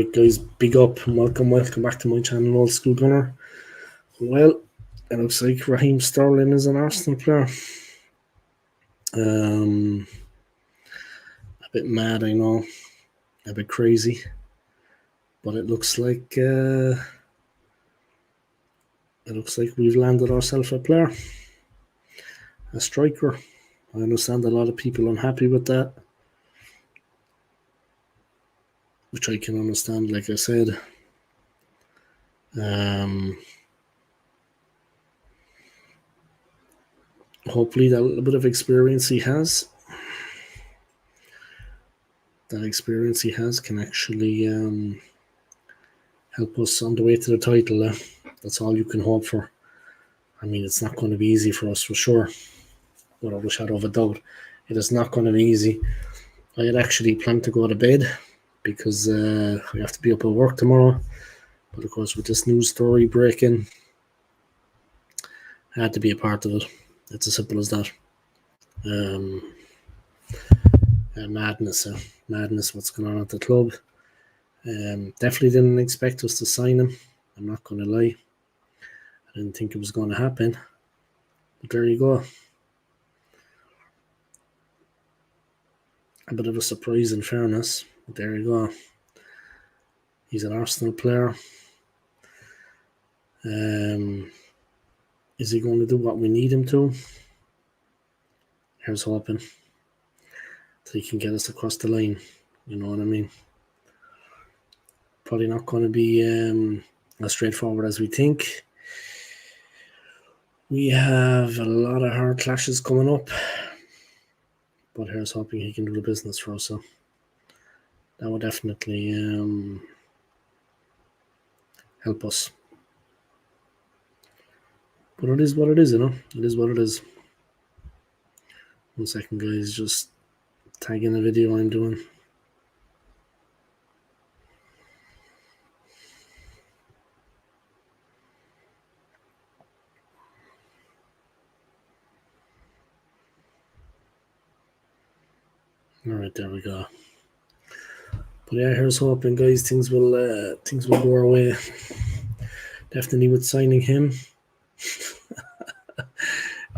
Alright guys, big up and welcome back to my channel, Old School Gunner. Well, it looks like Raheem Sterling is an Arsenal player. A bit mad, I know, a bit crazy, but it looks like we've landed ourselves a player, a striker. I understand a lot of people unhappy with that, which I can understand, like I said. Hopefully that little bit of experience he has, can actually help us on the way to the title. That's all you can hope for. I mean, it's not going to be easy for us, for sure, without a shadow of a doubt. It is not going to be easy. I had actually planned to go to bed because we have to be up at work tomorrow. But of course, with this news story breaking, I had to be a part of it. It's as simple as that. Madness what's going on at the club. Definitely didn't expect us to sign him. I'm not going to lie. I didn't think it was going to happen. But there you go. A bit of a surprise, in fairness. But there you go. He's an Arsenal player. Is he going to do what we need him to? Here's hoping that he can get us across the line. You know what I mean? Probably not going to be as straightforward as we think. We have a lot of hard clashes coming up, but here's hoping he can do the business for us. So that would definitely help us. But it is what it is, you know. It is what it is. 1 second, guys. Just tag in the video I'm doing. All right, there we go. But yeah, here's hoping, guys. Things will go our way. Definitely with signing him.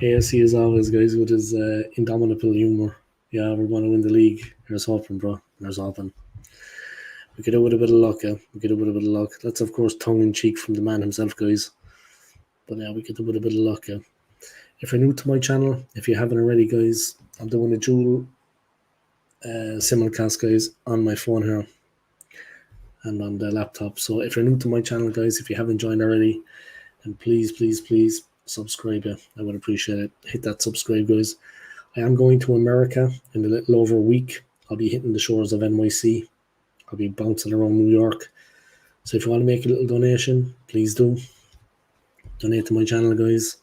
ASC as always, guys, with his indomitable humour. Yeah, we're going to win the league. Here's hoping, bro. Here's hoping. We could do with a bit of luck, yeah. We could do with a bit of luck. That's, of course, tongue-in-cheek from the man himself, guys. But yeah, we could do with a bit of luck, yeah. If you're new to my channel, if you haven't already, guys, I'm doing a dual simulcast, guys, on my phone here and on the laptop. So if you're new to my channel, guys, if you haven't joined already, then please subscribe. I would appreciate it. Hit that subscribe, guys. I am going to America in a little over a week. I'll be hitting the shores of NYC. I'll be bouncing around New York. So if you want to make a little donation, please do. Donate to my channel, guys.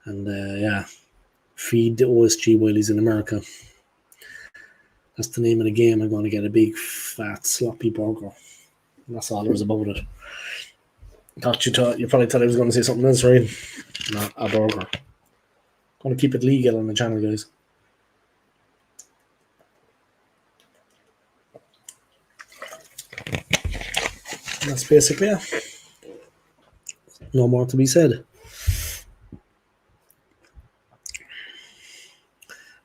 And yeah, feed the OSG while he's in America. That's the name of the game. I'm going to get a big, fat, sloppy burger. And that's all there is about it. You probably thought I was going to say something else, right? Not a burger. Going to keep it legal on the channel, guys. And that's basically it. No more to be said.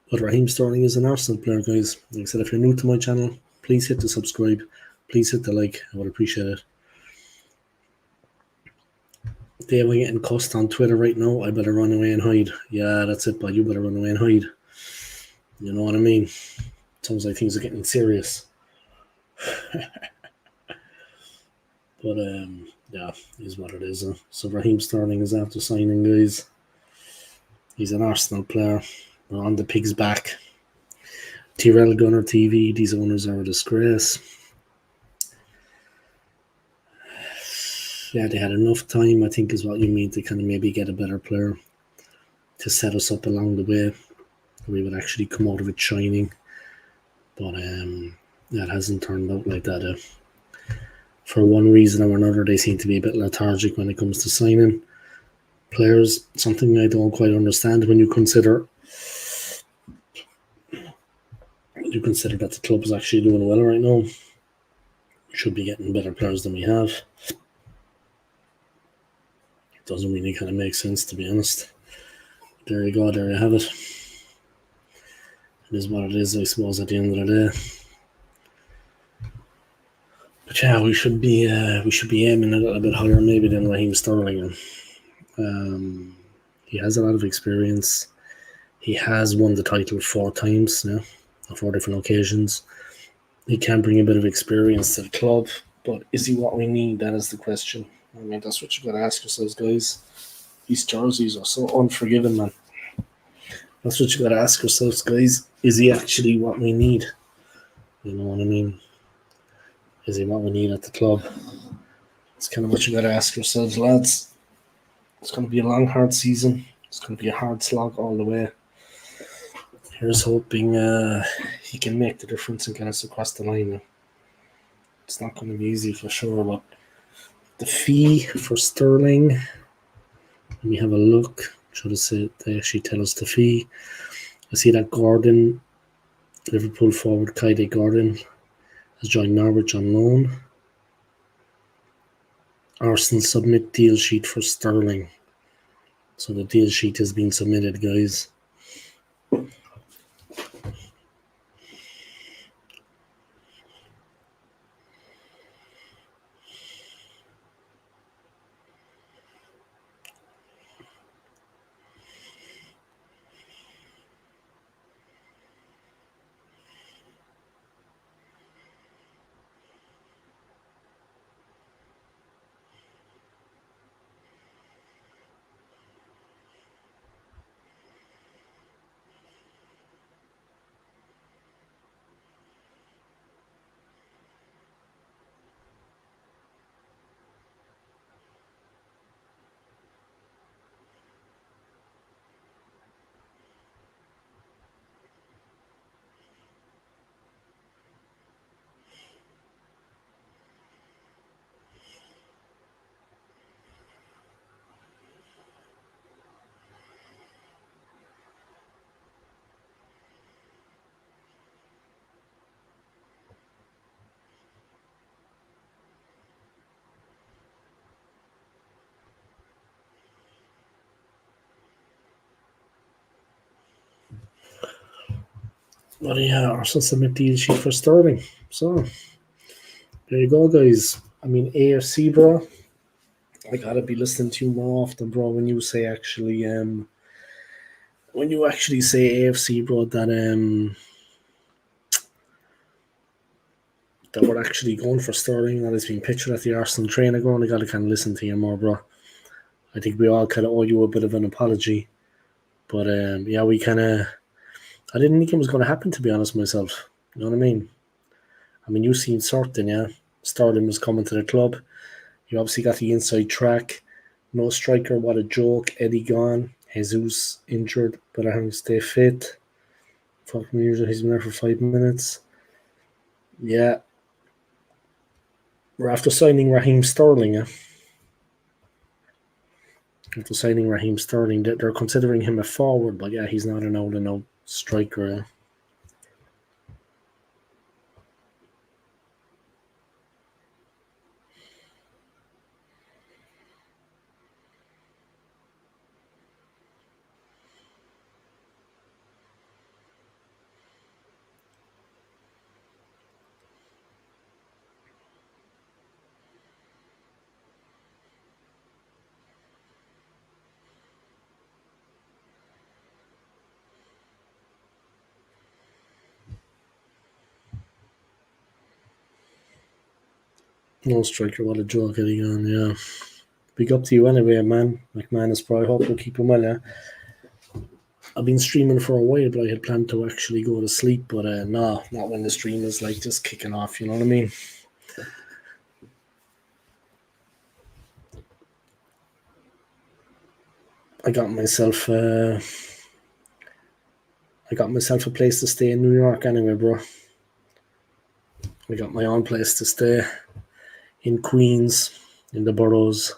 But Raheem Sterling is an Arsenal player, guys. Like I said, if you're new to my channel, please hit the subscribe. Please hit the like. I would appreciate it. Dave, I'm getting cussed on Twitter right now. I better run away and hide. Yeah, that's it, but you better run away and hide. You know what I mean? Sounds like things are getting serious. But yeah, is what it is. So Raheem Sterling is after signing, guys. He's an Arsenal player. We're on the pig's back. Tyrell Gunner TV. These owners are a disgrace. Yeah, they had enough time, I think, is what you mean, to kind of maybe get a better player to set us up along the way. We would actually come out of it shining. But that hasn't turned out like that. For one reason or another, they seem to be a bit lethargic when it comes to signing players. Something I don't quite understand when you consider that the club is actually doing well right now. should be getting better players than we have. It doesn't really kind of make sense, to be honest. There you go, there you have it. It is what it is, I suppose, at the end of the day. But yeah, we should be aiming a little bit higher maybe than Raheem Sterling. He has a lot of experience. He has won the title 4 times now, on 4 different occasions. He can bring a bit of experience to the club, but is he what we need? That is the question. I mean, that's what you've got to ask yourselves, guys. These jerseys are so unforgiving, man. That's what you got to ask yourselves, guys. Is he actually what we need? You know what I mean? Is he what we need at the club? It's kind of what you got to ask yourselves, lads. It's going to be a long, hard season. It's going to be a hard slog all the way. Here's hoping he can make the difference and get us across the line. It's not going to be easy for sure, but the fee for Sterling, let me have a look. Should have said they actually tell us the fee. I see that Gordon, Liverpool forward Kaide Gordon, has joined Norwich on loan. Arsenal submit deal sheet for Sterling. So the deal sheet has been submitted, guys. But yeah, Arsenal submit deal sheet for Sterling. So there you go, guys. I mean, AFC, bro. I gotta be listening to you more often, bro. When you say say AFC, bro, that we're actually going for Sterling, that is being pictured at the Arsenal training ground. I gotta kind of listen to you more, bro. I think we all kind of owe you a bit of an apology, but yeah, we kind of. I didn't think it was going to happen, to be honest myself. You know what I mean? You seen certain, yeah. Sterling was coming to the club. You obviously got the inside track. No striker, what a joke. Eddie gone. Jesus injured, but I think stay fit. Fucking usually he's been there for 5 minutes. Yeah. We're after signing Raheem Sterling, yeah. After signing Raheem Sterling, they're considering him a forward, but yeah, he's not an out and out striker, yeah. No striker, what a joke, Eddie gone, yeah. Big up to you anyway, man. McManus, bro. I hope you'll keep him well, yeah. I've been streaming for a while, but I had planned to actually go to sleep. But nah, not when the stream is like just kicking off. You know what I mean? I got myself, a place to stay in New York anyway, bro. I got my own place to stay in Queens, in the boroughs.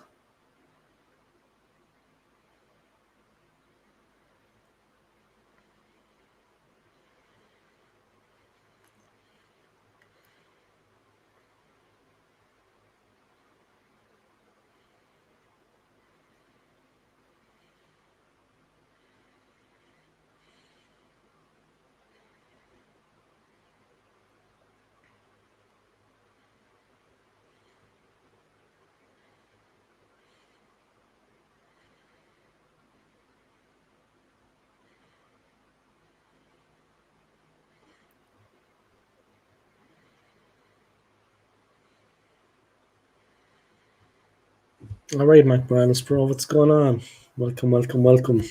All right, McManus, bro, what's going on? Welcome, welcome, welcome.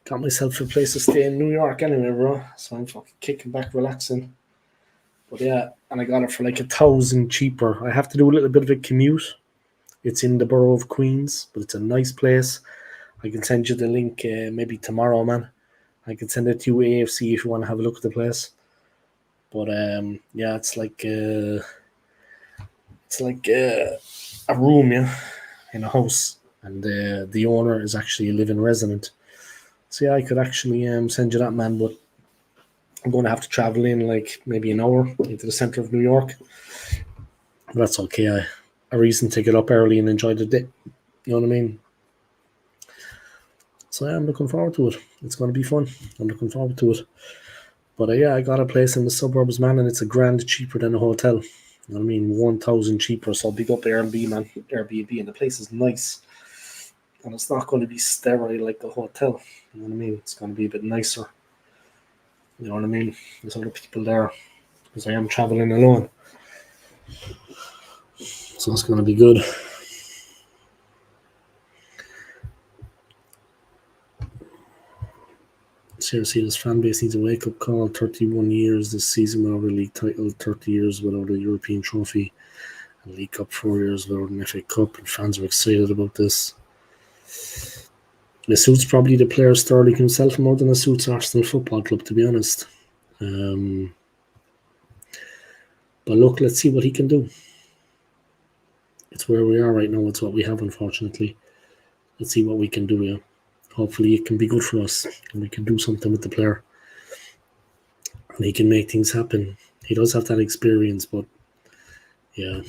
Got myself a place to stay in New York anyway, bro. So I'm fucking kicking back, relaxing. But yeah, and I got it for like 1,000 cheaper. I have to do a little bit of a commute. It's in the borough of Queens, but it's a nice place. I can send you the link maybe tomorrow, man. I can send it to you AFC if you want to have a look at the place. But yeah, it's like a room, yeah, in a house, and the owner is actually a living resident. So yeah, I could actually send you that, man, but I'm going to have to travel in like maybe an hour into the center of New York. But that's okay. A reason to get up early and enjoy the day. You know what I mean? So yeah, I'm looking forward to it. It's going to be fun. I'm looking forward to it. But yeah, I got a place in the suburbs, man, and it's a grand cheaper than a hotel. You know what I mean? 1,000 cheaper. So big up Airbnb, man. Airbnb, and the place is nice. And it's not going to be sterile like a hotel. You know what I mean? It's going to be a bit nicer. You know what I mean? There's other people there because I am traveling alone. So it's going to be good. Seriously, this fan base needs a wake up call. 31 years this season without a league title, 30 years without a European trophy, and League Cup 4 years without an FA Cup, and fans are excited about this. It suits probably the player Sterling himself more than it suits Arsenal Football Club, to be honest. But look, let's see what he can do. It's where we are right now. It's what we have, unfortunately. Let's see what we can do, yeah. Hopefully it can be good for us and we can do something with the player. And he can make things happen. He does have that experience, but yeah.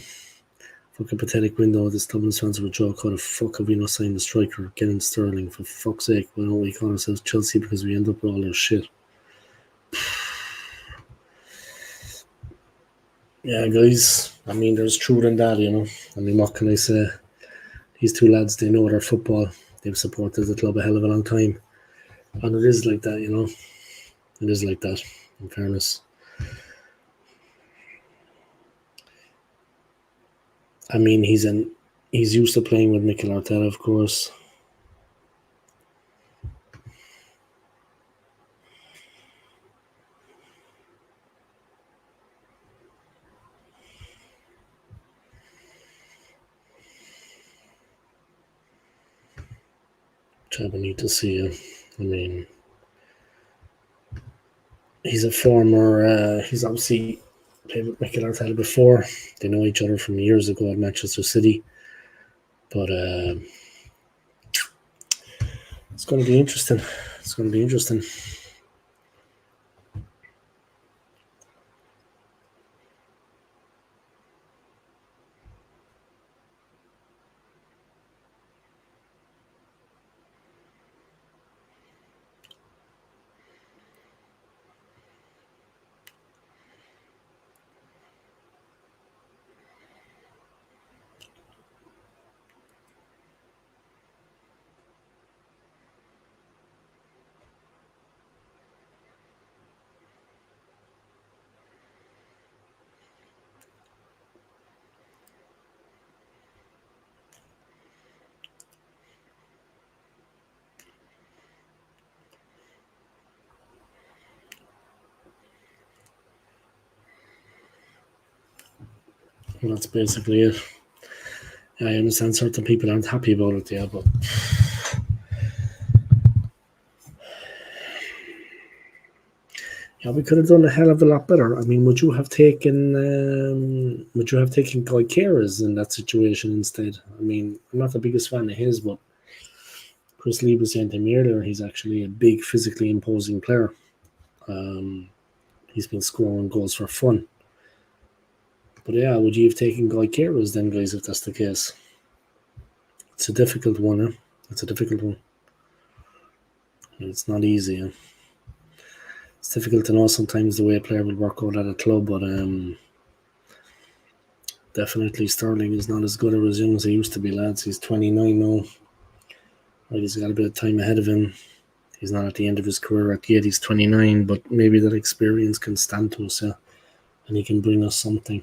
Fucking pathetic window. This Dublin fans were a joke. How the fuck have we not signed a striker? Getting Sterling, for fuck's sake. Why don't we call ourselves Chelsea because we end up with all our shit? Yeah, guys. I mean, there's truth in that, you know. I mean, what can I say? These two lads, they know their football. They've supported the club a hell of a long time. And it is like that, you know. It is like that, in fairness. I mean, he's used to playing with Mikel Arteta, of course. Which I would need to see him. I mean, he's a former. He's obviously played with Mikel Arteta before. They know each other from years ago at Manchester City. But it's going to be interesting. It's going to be interesting. And that's basically it. I understand certain people aren't happy about it, yeah, but yeah, we could have done a hell of a lot better. I mean, would you have taken Guy Carers in that situation instead? I mean, I'm not the biggest fan of his, but Chris Lee was saying to me earlier, he's actually a big, physically imposing player. He's been scoring goals for fun. But yeah, would you have taken Guy Carers then, guys, if that's the case? It's a difficult one, eh? It's a difficult one. It's not easy, eh? It's difficult to know sometimes the way a player will work out at a club, but definitely Sterling is not as good or as young as he used to be, lads. He's 29 now. Right, he's got a bit of time ahead of him. He's not at the end of his career yet. He's 29, but maybe that experience can stand to us, yeah, and he can bring us something.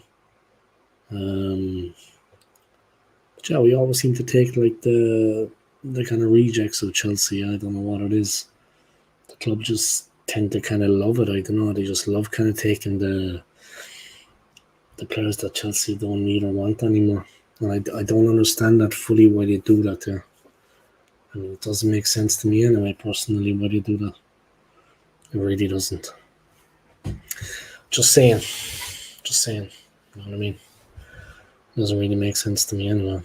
But yeah, we always seem to take like the kind of rejects of Chelsea. I don't know what it is. The club just tend to kind of love it. I don't know. They just love kind of taking the players that Chelsea don't need or want anymore. And I don't understand that fully why they do that there. I mean, it doesn't make sense to me anyway, personally, why they do that. It really doesn't. Just saying. Just saying. You know what I mean? It doesn't really make sense to me anyway.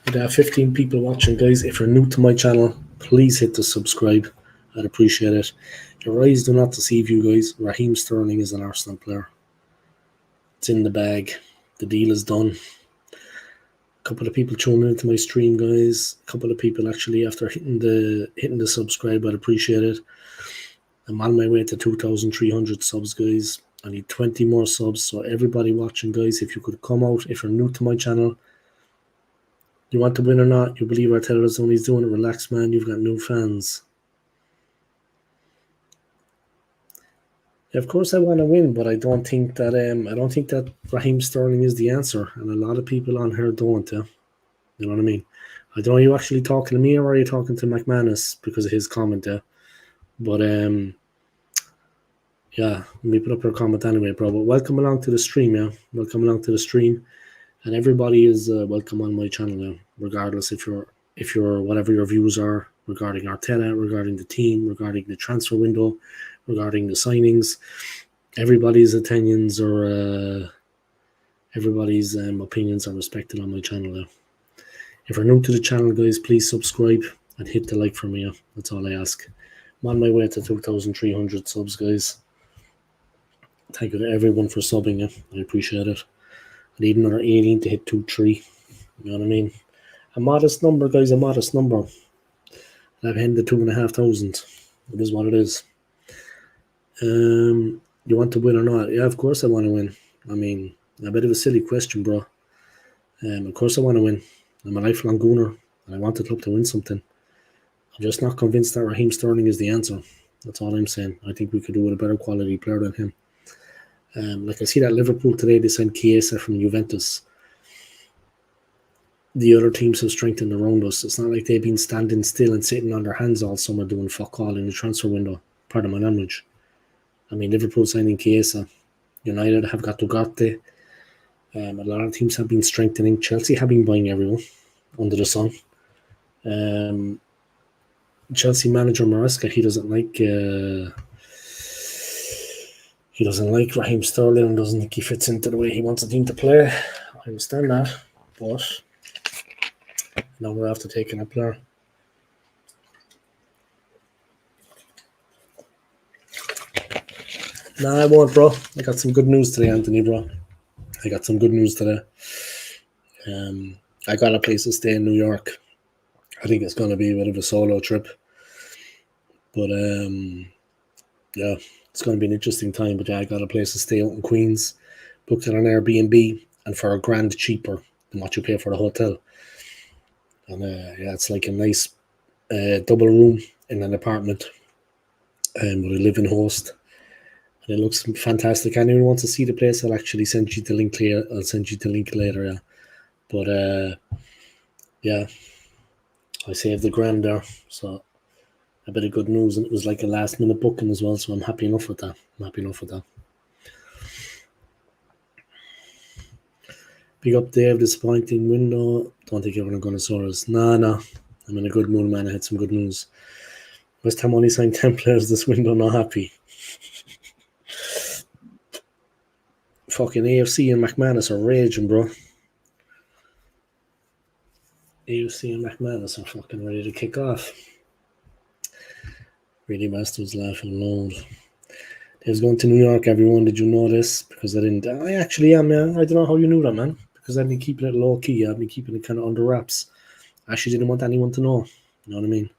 But 15 people watching, guys. If you're new to my channel, please hit the subscribe. I'd appreciate it. Your eyes do not deceive you, guys. Raheem Sterling is an Arsenal player. It's in the bag. The deal is done. A couple of people tuning into my stream, guys. A couple of people actually after hitting the subscribe. I'd appreciate it. I'm on my way to 2,300 subs, guys. I need 20 more subs. So everybody watching, guys, if you could come out, if you're new to my channel, you want to win or not, you believe Arteta is only doing it, relax, man. You've got new fans. Yeah, of course, I want to win, but I don't think that Raheem Sterling is the answer, and a lot of people on here don't. Yeah, you know what I mean. I don't know. Are you actually talking to me or are you talking to McManus because of his comment? Yeah, but yeah, let me put up your comment anyway, bro. But welcome along to the stream, yeah. Welcome along to the stream. And everybody is welcome on my channel now, regardless if you're whatever your views are regarding Arteta, regarding the team, regarding the transfer window, regarding the signings. Everybody's opinions or everybody's opinions are respected on my channel now. If you're new to the channel, guys, please subscribe and hit the like for me. That's all I ask. I'm on my way to 2,300 subs, guys. Thank you to everyone for subbing. I appreciate it. I need another 18 to hit 2-3. You know what I mean? A modest number, guys, a modest number. I've handed 2,500. It is what it is. You want to win or not? Yeah, of course I want to win. I mean, a bit of a silly question, bro. Of course I want to win. I'm a lifelong Gooner, and I want the club to win something. I'm just not convinced that Raheem Sterling is the answer. That's all I'm saying. I think we could do with a better quality player than him. Like I see that Liverpool today, they signed Chiesa from Juventus. The other teams have strengthened around us. It's not like they've been standing still and sitting on their hands all summer doing fuck all in the transfer window. Pardon my language. I mean, Liverpool signing Chiesa. United have got Ugarte. A lot of teams have been strengthening. Chelsea have been buying everyone under the sun. Chelsea manager Maresca, he doesn't like Raheem Sterling and doesn't think he fits into the way he wants the team to play. I understand that, but now we're after taking a player. Nah, I won't, bro. I got some good news today, Anthony, bro. I got some good news today. I got a place to stay in New York. I think it's going to be a bit of a solo trip. But, yeah, it's going to be an interesting time. But, yeah, I got a place to stay out in Queens. Booked it on Airbnb and for $1,000 cheaper than what you pay for the hotel. And, yeah, it's like a nice double room in an apartment with a living host. And it looks fantastic. Anyone wants to see the place, I'll actually send you the link later. I'll send you the link later, yeah. But yeah, I saved the grand there, so a bit of good news, and it was like a last minute booking as well, so I'm happy enough with that. Big up Dave, disappointing window. Don't think everyone going to saw us. Nah. I'm in a good mood, man. I had some good news. West Ham only signed 10 players this window, not happy. Fucking AFC and McManus are raging, bro. AFC and McManus are fucking ready to kick off. Really Masters laughing loud. He was going to New York, everyone. Did you know this? Because I didn't. I actually am, man. I don't know how you knew that, man. Because I've been keeping it low key. I've been keeping it kind of under wraps. I actually didn't want anyone to know. You know what I mean?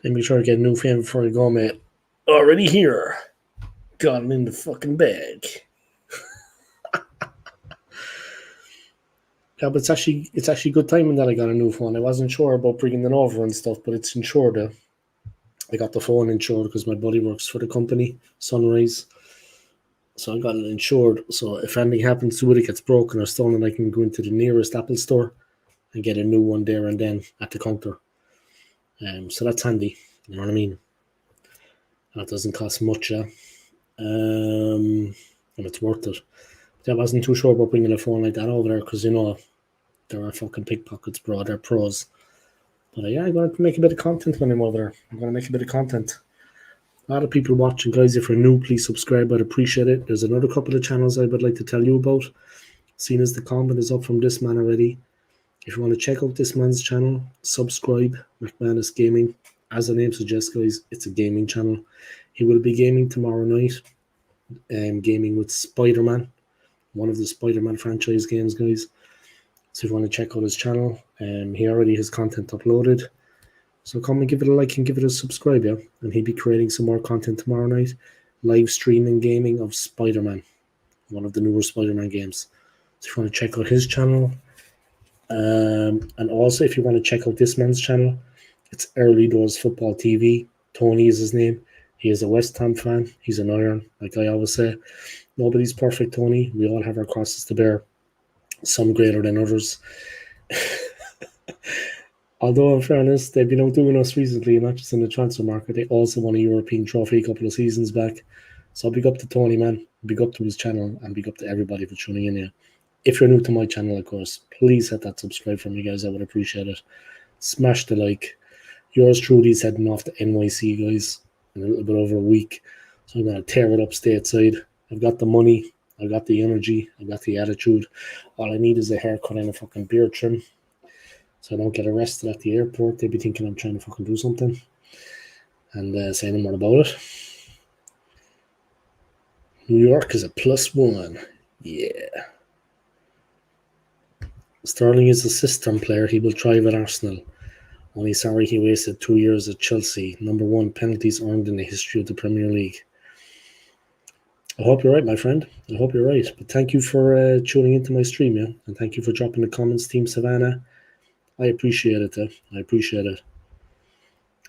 Then be sure to get a new fan before you go, mate. Already here. Got it in the fucking bag. Yeah, but it's actually good timing that I got a new phone. I wasn't sure about bringing it over and stuff, but it's insured. I got the phone insured because my buddy works for the company, Sunrise. So I got it insured. So if anything happens to it, it gets broken or stolen, I can go into the nearest Apple store and get a new one there and then at the counter. So that's handy. You know what I mean? That doesn't cost much, yeah. And it's worth it. But I wasn't too sure about bringing a phone like that over there because, there are fucking pickpockets, bro. They're pros. But yeah, I'm going to make a bit of content when I'm over there. I'm going to make a bit of content. A lot of people watching, guys. If you're new, please subscribe. I'd appreciate it. There's another couple of channels I would like to tell you about. Seeing as the comment is up from this man already. If you want to check out this man's channel, subscribe. McManus Gaming. As the name suggests, guys, it's a gaming channel. He will be gaming tomorrow night. Gaming with Spider-Man. One of the Spider-Man franchise games, guys. So if you want to check out his channel, he already has content uploaded. So come and give it a like and give it a subscribe, yeah? And he'll be creating some more content tomorrow night. Live streaming gaming of Spider-Man, one of the newer Spider-Man games. So if you want to check out his channel, and also if you want to check out this man's channel, it's Early Doors Football TV. Tony is his name. He is a West Ham fan. He's an iron, like I always say. Nobody's perfect, Tony. We all have our crosses to bear. Some greater than others. Although, in fairness, they've been outdoing us recently, not just in the transfer market. They also won a European trophy a couple of seasons back. So big up to Tony, man. Big up to his channel, and big up to everybody for tuning in here. If you're new to my channel, of course, please hit that subscribe for me, guys. I would appreciate it. Smash the like. Yours truly is heading off to NYC, guys, in a little bit over a week. So I'm going to tear it up stateside. I've got the money. I've got the energy. I've got the attitude. All I need is a haircut and a fucking beard trim. So I don't get arrested at the airport. They'd be thinking I'm trying to fucking do something. And say no more about it. New York is a +1. Yeah. Sterling is a system player. He will thrive at Arsenal. Only sorry he wasted 2 years at Chelsea. Number 1 penalties earned in the history of the Premier League. I hope you're right, my friend. I hope you're right. But thank you for tuning into my stream, yeah? And thank you for dropping the comments, Team Savannah. I appreciate it, I appreciate it.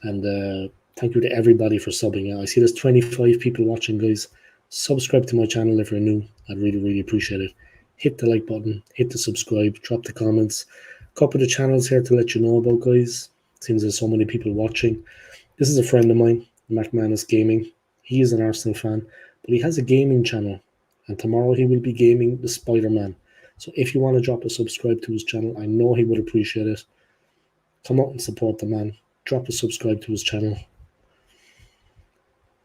And thank you to everybody for subbing. Yeah? I see there's 25 people watching, guys. Subscribe to my channel if you're new. I'd really, really appreciate it. Hit the like button. Hit the subscribe. Drop the comments. Couple of channels here to let you know about, guys. Seems there's so many people watching. This is a friend of mine, McManus Gaming. He is an Arsenal fan, but he has a gaming channel. And tomorrow he will be gaming the Spider-Man. So if you want to drop a subscribe to his channel, I know he would appreciate it. Come out and support the man. Drop a subscribe to his channel.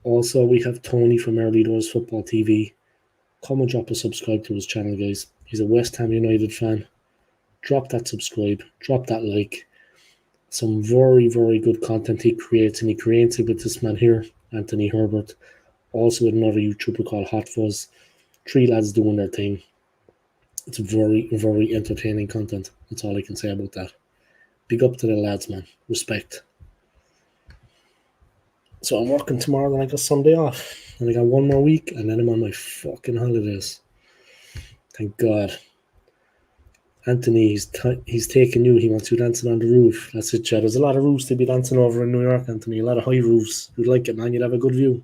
Also, we have Tony from Early Doors Football TV. Come and drop a subscribe to his channel, guys. He's a West Ham United fan. Drop that subscribe. Drop that like. Some very, very good content he creates, and he creates it with this man here, Anthony Herbert. Also with another YouTuber called Hot Fuzz. 3 lads doing their thing. It's very, very entertaining content. That's all I can say about that. Big up to the lads, man. Respect. So I'm working tomorrow, then I got Sunday off. And I got 1 more week, and then I'm on my fucking holidays. Thank God. Anthony, he's taking you. He wants you dancing on the roof. That's it, Chad. There's a lot of roofs to be dancing over in New York, Anthony. A lot of high roofs. You'd like it, man. You'd have a good view.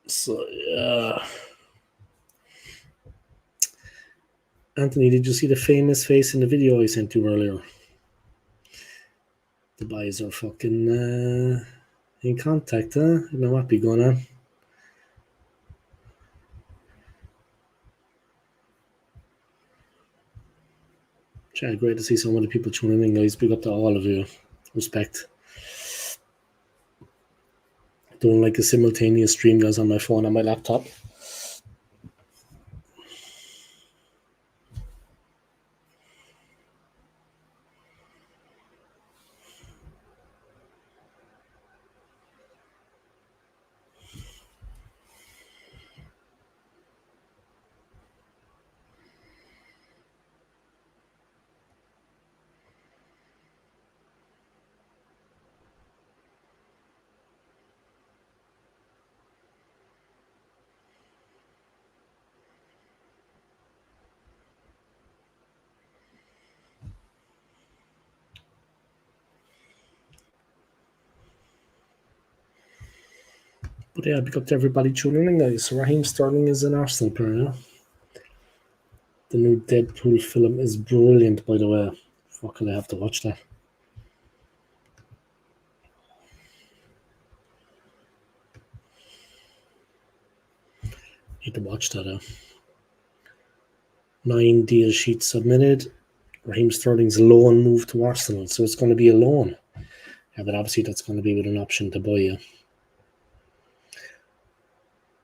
So, yeah. Anthony, did you see the famous face in the video I sent you earlier? The boys are fucking in contact, huh? You know what be going on. Yeah, great to see so many people tuning in, guys. Big up to all of you. Respect. Doing like a simultaneous stream, guys, on my phone and my laptop. But yeah, big up to everybody tuning in, guys. So Raheem Sterling is an Arsenal player, yeah? The new Deadpool film is brilliant, by the way. Fuck, I have to watch that. Need to watch that. 9 deal sheets submitted. Raheem Sterling's loan move to Arsenal, so it's going to be a loan. Yeah, but obviously that's going to be with an option to buy you.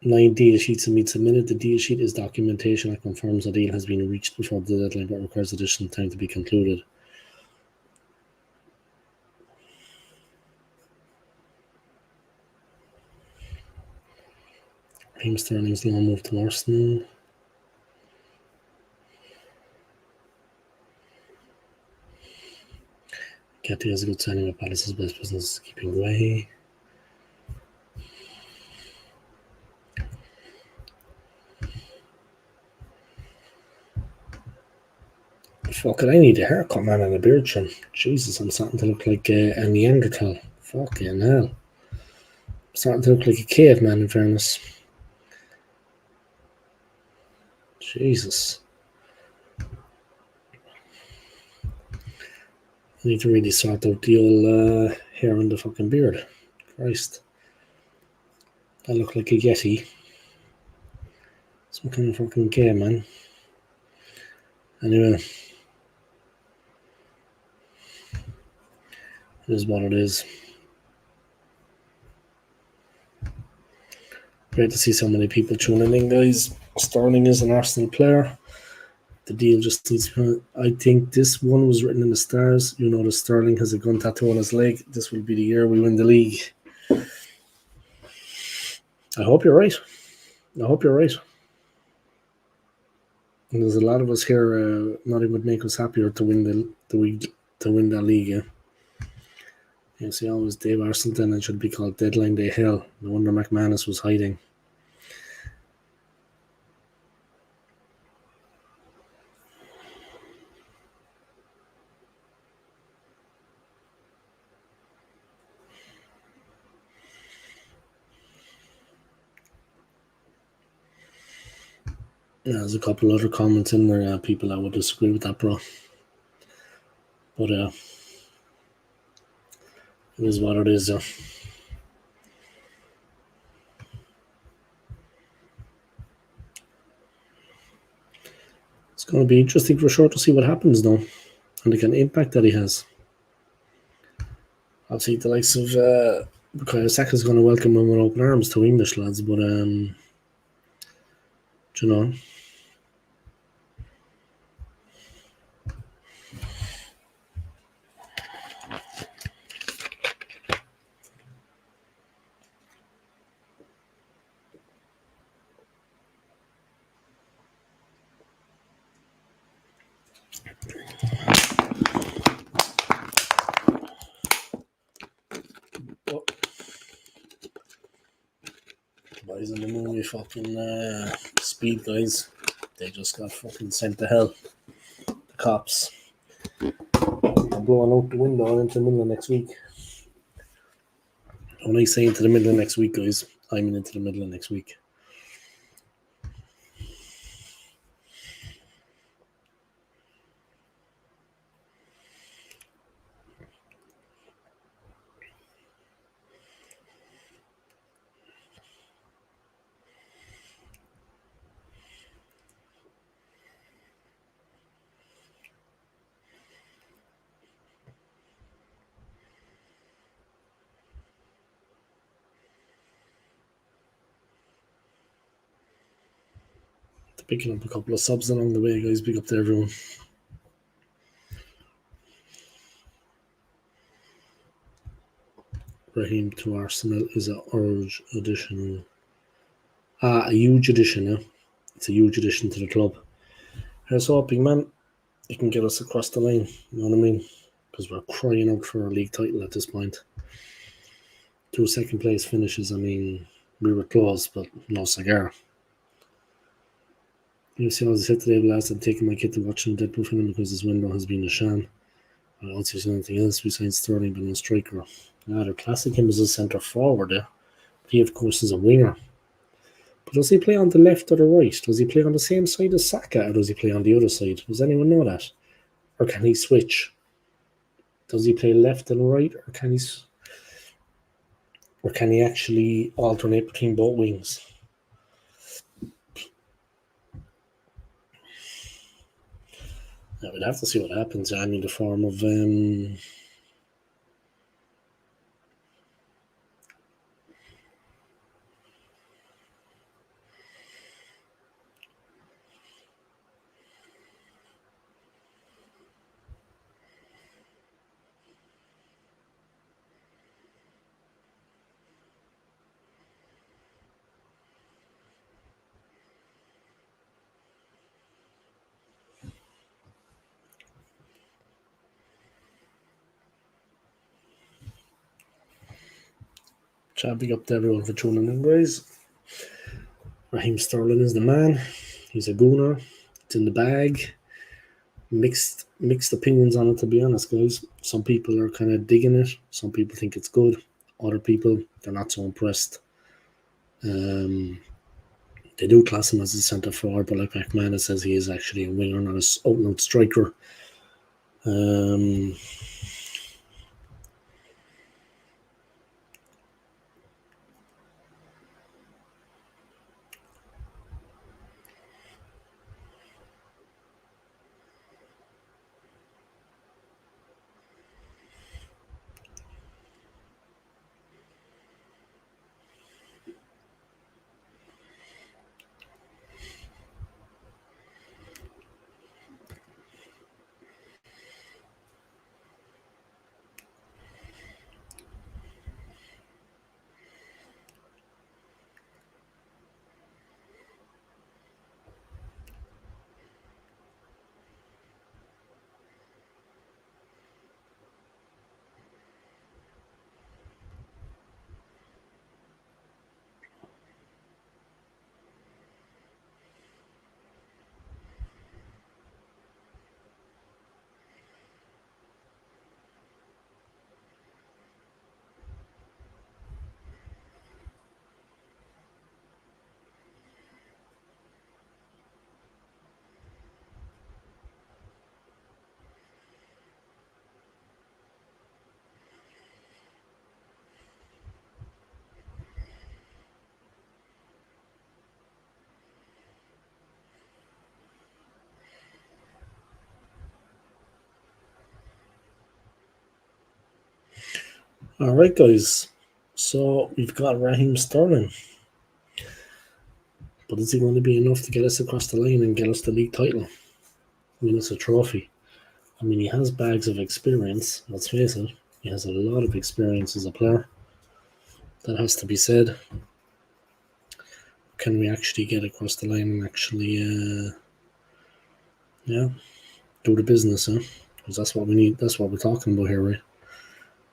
9 deal sheets have been submitted. The deal sheet is documentation that confirms a deal has been reached before the deadline but requires additional time to be concluded. Raheem Sterling's loan move to Arsenal. Getty has a good signing of Palace's best business keeping away. Fuck it, I need a haircut, man, and a beard trim. Jesus, I'm starting to look like a Neanderthal. Fucking hell. I'm starting to look like a caveman, in fairness. Jesus. I need to really sort out the old hair and the fucking beard. Christ. I look like a Yeti. Some kind of fucking caveman. Anyway. It is what it is. Great to see so many people tuning in, guys. Sterling is an Arsenal player. The deal just needs to. I think this one was written in the stars. You know, the Sterling has a gun tattoo on his leg. This will be the year we win the league. I hope you're right. I hope you're right. And there's a lot of us here. Nothing would make us happier to win to win that league. Yeah. You see, always Dave Arsenal, and should be called Deadline Day Hell. No wonder McManus was hiding. Yeah, there's a couple other comments in there. People that would disagree with that, bro. But it is what it is. It's going to be interesting for sure to see what happens now and the kind of impact that he has. Obviously, the likes of Bukayo Saka is going to welcome him with open arms to English lads, but you know. Boys in the movie fucking Speed, guys. They just got fucking sent to hell. The cops. They're blowing out the window into the middle of next week. When I say into the middle of next week, guys, I mean into the middle of next week. Picking up a couple of subs along the way, guys. Big up to everyone. Raheem to Arsenal is a urge addition. A huge addition, yeah. It's a huge addition to the club. Here's hoping, man, it can get us across the line. You know what I mean? Because we're crying out for a league title at this point. 2 second place finishes, I mean, we were close, but no cigar. You see, I was hit today last. I'm taking my kid to watch the Deadpool film because this window has been a sham. I don't see anything else besides Sterling being a striker. Now, they're classing him as a centre forward, yeah. He, of course, is a winger. But does he play on the left or the right? Does he play on the same side as Saka, or does he play on the other side? Does anyone know that? Or can he switch? Does he play left and right, or can he actually alternate between both wings? Yeah, we'd have to see what happens. I mean, the form of big up to everyone for tuning in, guys. Raheem Sterling is the man. He's a gooner. It's in the bag. Mixed opinions on it, to be honest, guys. Some people are kind of digging it. Some people think it's good. Other people, they're not so impressed. They do class him as a centre forward, but like McMahon says, he is actually a winger, not an out and out striker. All right, guys. So we've got Raheem Sterling. But is he going to be enough to get us across the line and get us the league title? Win us a trophy? I mean, he has bags of experience, let's face it. He has a lot of experience as a player. That has to be said. Can we actually get across the line and actually, do the business, huh? Because that's what we need. That's what we're talking about here, right?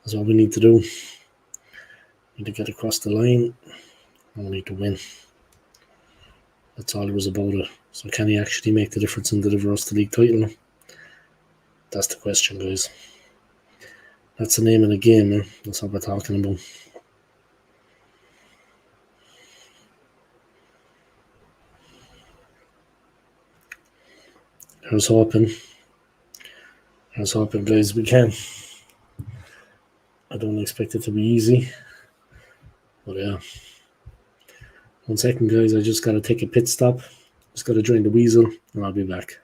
That's what we need to do. We need to get across the line and we need to win. That's all it was about it. So can he actually make the difference and deliver us the league title? That's the question, guys. That's the name of the game, man. That's what we're talking about. Here's hoping. Here's hoping, guys, we can. I don't expect it to be easy. But yeah. 1 second, guys. I just got to take a pit stop. Just got to drain the weasel, and I'll be back.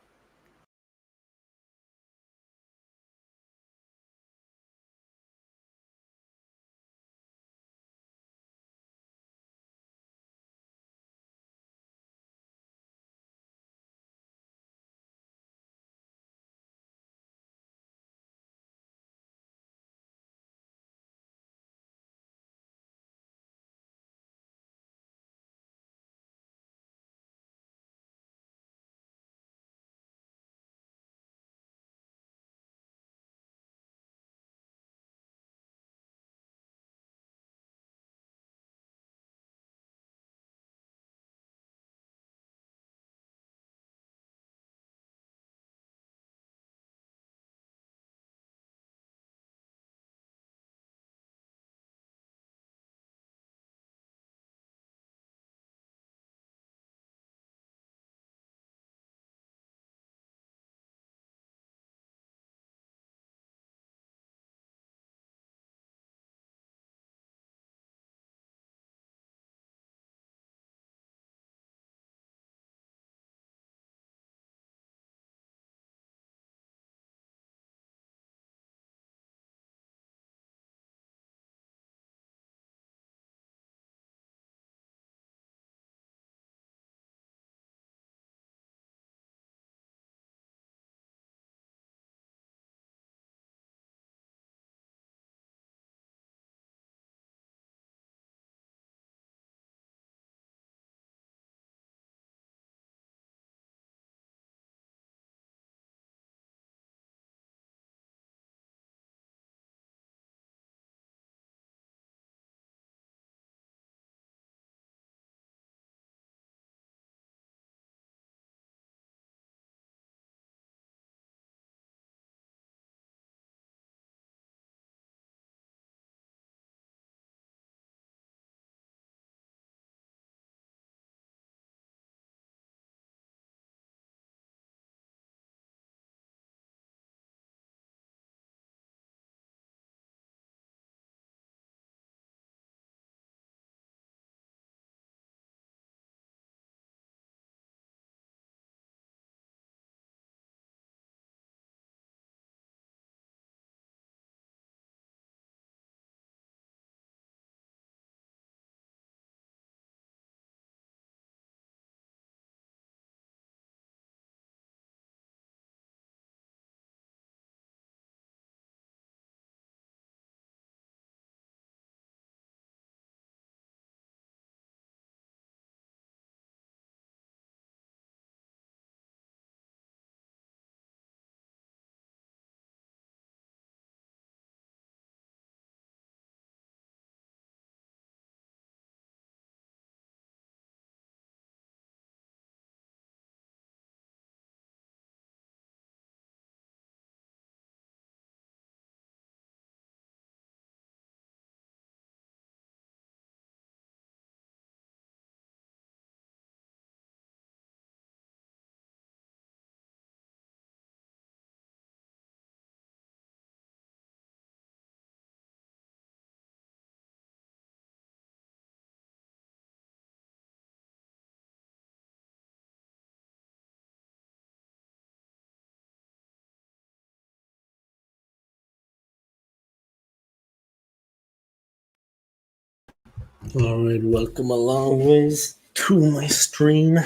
Alright, welcome along, guys, to my stream.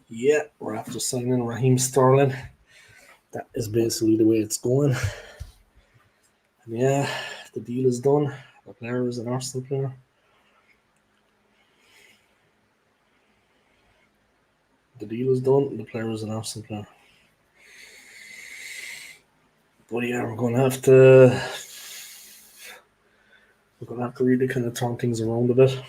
Yeah, we're after signing Raheem Sterling. That is basically the way it's going. And yeah, the deal is done. The player is an Arsenal player. The deal is done. The player is an Arsenal player. But yeah, we're gonna have to really kind of turn things around a bit.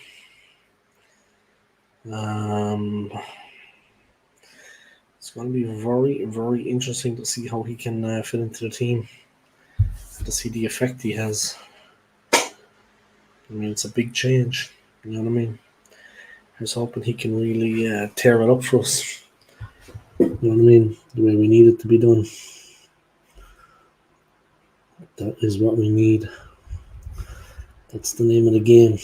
It's going to be very, very interesting to see how he can fit into the team, to see the effect he has. I mean, it's a big change. You know what I mean? I was hoping he can really tear it up for us. You know what I mean? The way we need it to be done. That is what we need. That's the name of the game.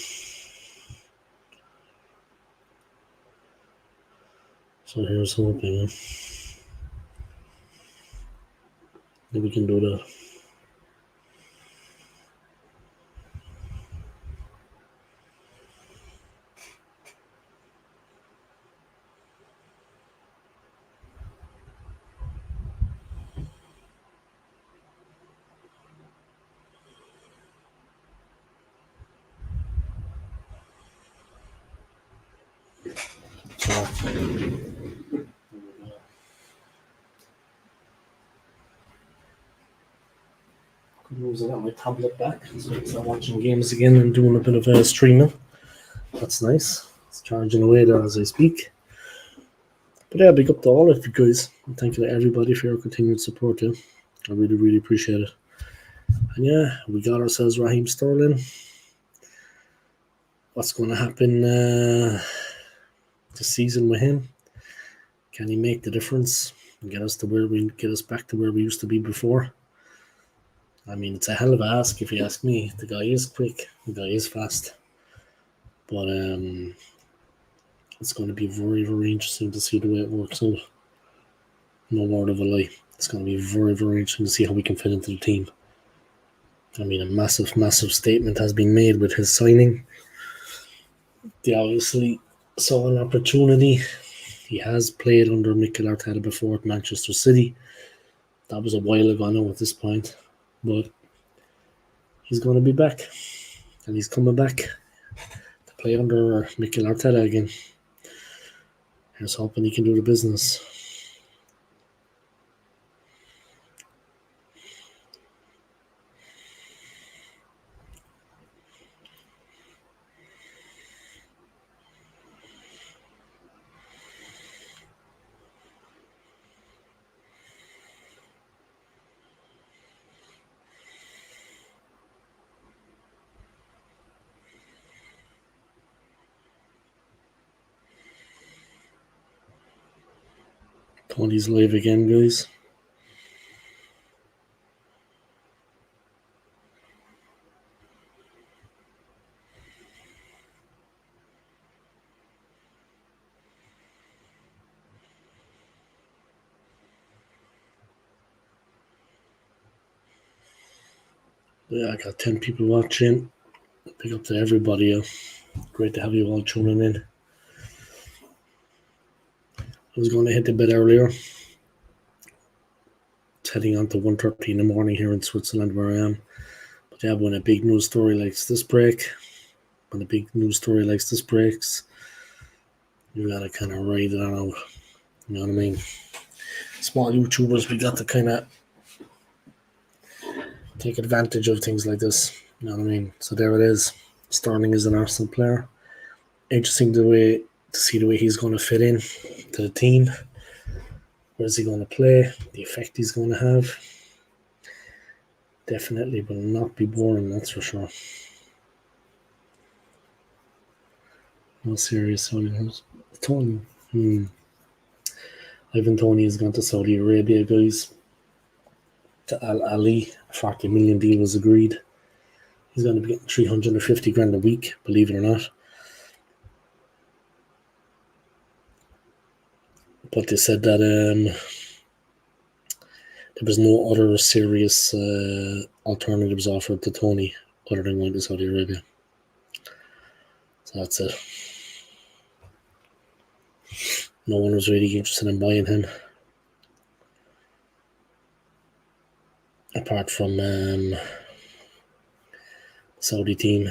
So here's hoping that we can do that. Good news, I got my tablet back, so I can start watching games again and doing a bit of streaming. That's nice. It's charging away there as I speak. But yeah, big up to all of you guys. And thank you to everybody for your continued support too. I really, really appreciate it. And yeah, we got ourselves Raheem Sterling. What's going to happen this season with him? Can he make the difference and get us back to where we used to be before? I mean, it's a hell of a ask if you ask me. The guy is quick. The guy is fast. But it's going to be very, very interesting to see the way it works out. No word of a lie. It's going to be very, very interesting to see how we can fit into the team. I mean, a massive, massive statement has been made with his signing. They obviously saw an opportunity. He has played under Mikel Arteta before at Manchester City. That was a while ago now at this point. But he's going to be back. And he's coming back to play under Mikel Arteta again. Here's hoping he can do the business. Tony's live again, guys. Yeah, I got 10 people watching. Big up to everybody. Great to have you all tuning in. I was going to hit the bed earlier. It's heading on to 1:30 in the morning here in Switzerland where I am. But yeah, when a big news story like this breaks, you gotta kind of ride it on out. You know what I mean? Small YouTubers, we got to kind of take advantage of things like this. You know what I mean? So there it is. Sterling is an Arsenal player. Interesting to see the way he's going to fit in to the team. Where is he going to play? The effect he's going to have. Definitely will not be boring, that's for sure. No serious. Tony. Ivan Tony has gone to Saudi Arabia, guys. To Al Ali, a 40 million deal was agreed. He's going to be getting 350 grand a week, believe it or not. But they said that there was no other serious alternatives offered to Tony other than going to Saudi Arabia. So that's it. No one was really interested in buying him, apart from Saudi team.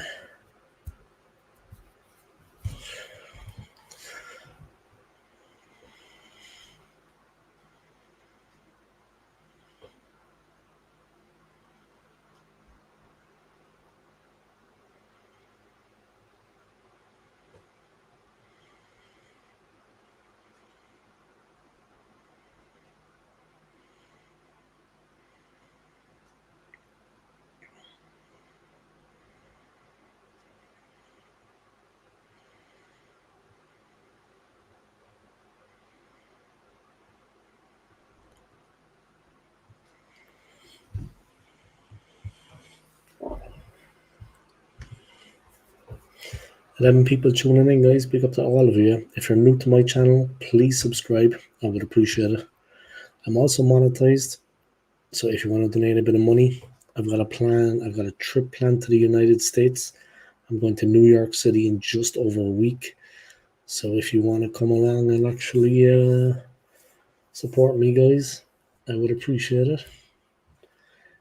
Eleven people tuning in, guys. Big up to all of you. If you're new to my channel, please subscribe. I would appreciate it. I'm also monetized, so if you want to donate a bit of money, I've got a plan. I've got a trip planned to the United States. I'm going to New York City in just over a week. So if you want to come along and actually support me, guys, I would appreciate it.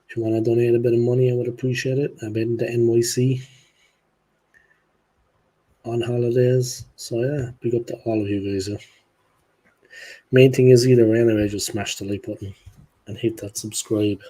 If you want to donate a bit of money, I would appreciate it. I've been to NYC on holidays. So yeah, big up to all of you guys. Main thing is either way, anyway, just smash the like button and hit that subscribe.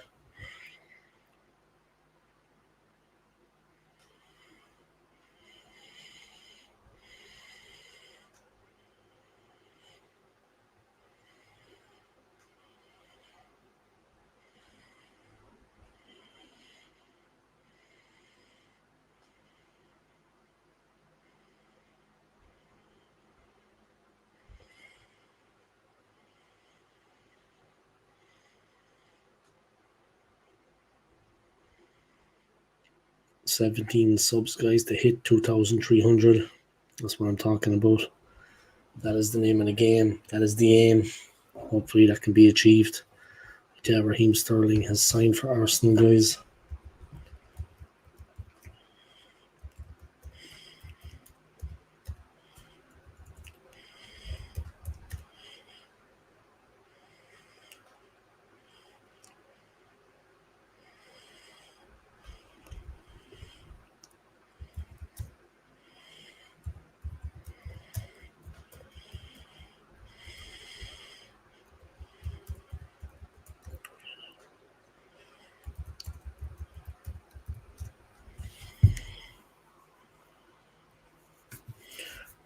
$17 subs, guys, to hit 2,300. That's what I'm talking about. That is the name of the game. That is the aim. Hopefully that can be achieved. Yeah, Raheem Sterling has signed for Arsenal, guys.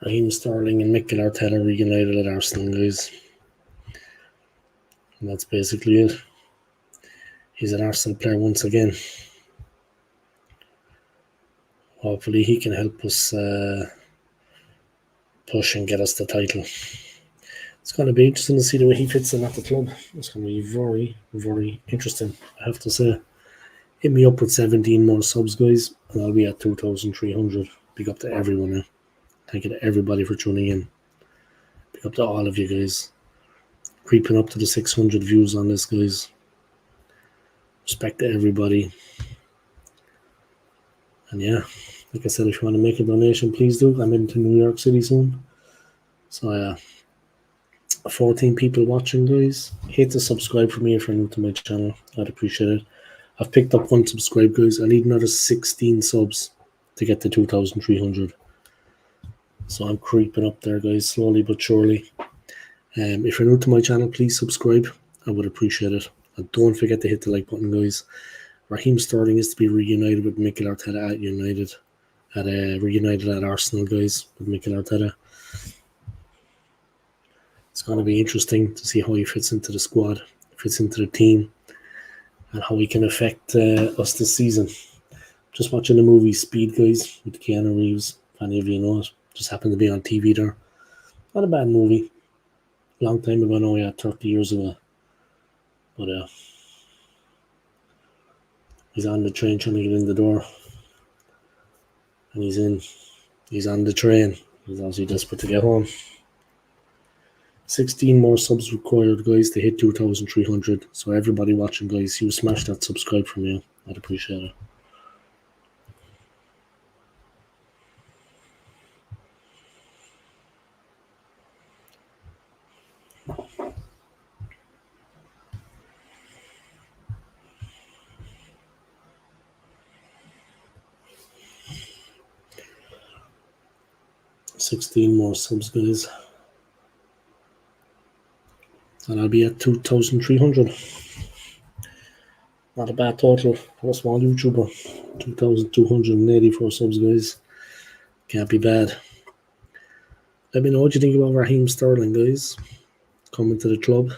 Raheem Sterling and Mikel Arteta reunited at Arsenal, guys. And that's basically it. He's an Arsenal player once again. Hopefully he can help us push and get us the title. It's going to be interesting to see the way he fits in at the club. It's going to be very, very interesting, I have to say. Hit me up with 17 more subs, guys, and I'll be at 2,300. Big up to everyone now. Thank you to everybody for tuning in. Big up to all of you guys. Creeping up to the 600 views on this, guys. Respect to everybody. And yeah, like I said, if you want to make a donation, please do. I'm into New York City soon. So yeah, 14 people watching, guys. Hit the subscribe for me if you're new to my channel. I'd appreciate it. I've picked up 1 subscribe, guys. I need another 16 subs to get to 2,300. So I'm creeping up there, guys, slowly but surely. If you're new to my channel, please subscribe. I would appreciate it. And don't forget to hit the like button, guys. Raheem Sterling is to be reunited with Mikel Arteta at United. Reunited at Arsenal, guys, with Mikel Arteta. It's going to be interesting to see how he fits into the squad, fits into the team, and how he can affect us this season. Just watching the movie Speed, guys, with Keanu Reeves. If any of you know it, just happened to be on TV there. Not a bad movie. Long time ago, no, yeah, 30 years ago. But he's on the train trying to get in the door, and he's on the train. He's obviously desperate to get home. 16 more subs required, guys, to hit 2,300. So everybody watching, guys, you smash that subscribe for me. I'd appreciate it. 16 more subs, guys. And I'll be at 2,300. Not a bad total for a small YouTuber. 2,284 subs, guys. Can't be bad. Let me know what you think about Raheem Sterling, guys. Coming to the club.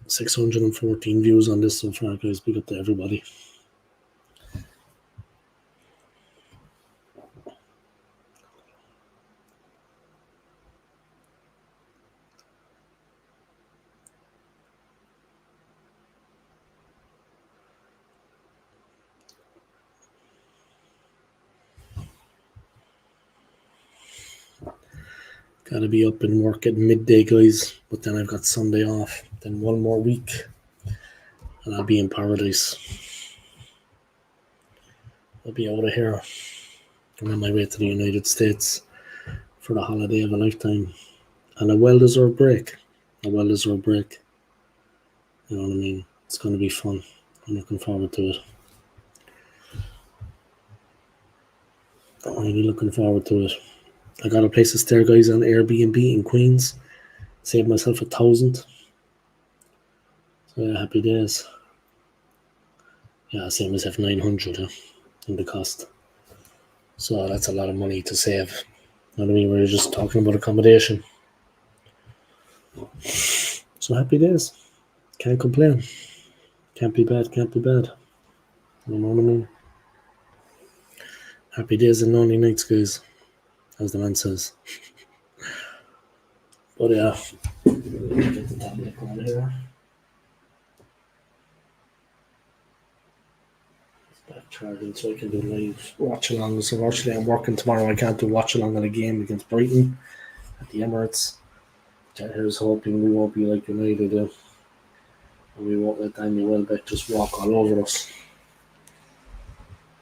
$614 views on this so far, guys. Big up to everybody. Gotta be up and work at midday, guys. But then I've got Sunday off. Then one more week. And I'll be in paradise. I'll be out of here. I'm on my way to the United States for the holiday of a lifetime. And a well-deserved break. A well-deserved break. You know what I mean? It's going to be fun. I'm looking forward to it. I'm really looking forward to it. I got a place to stay, guys, on Airbnb in Queens. Saved myself 1,000. So yeah, happy days. Yeah, I saved myself 900 in the cost. So that's a lot of money to save. You know what I mean? We're just talking about accommodation. So happy days. Can't complain. Can't be bad, can't be bad. You know what I mean? Happy days and lonely nights, guys. As the man says. But yeah. Get the tablet on here. It's back charging so I can do live watch alongs. So unfortunately I'm working tomorrow. I can't do watch along on a game against Brighton at the Emirates. Here's hoping we won't be like United and we won't let Daniel Welbeck just walk all over us.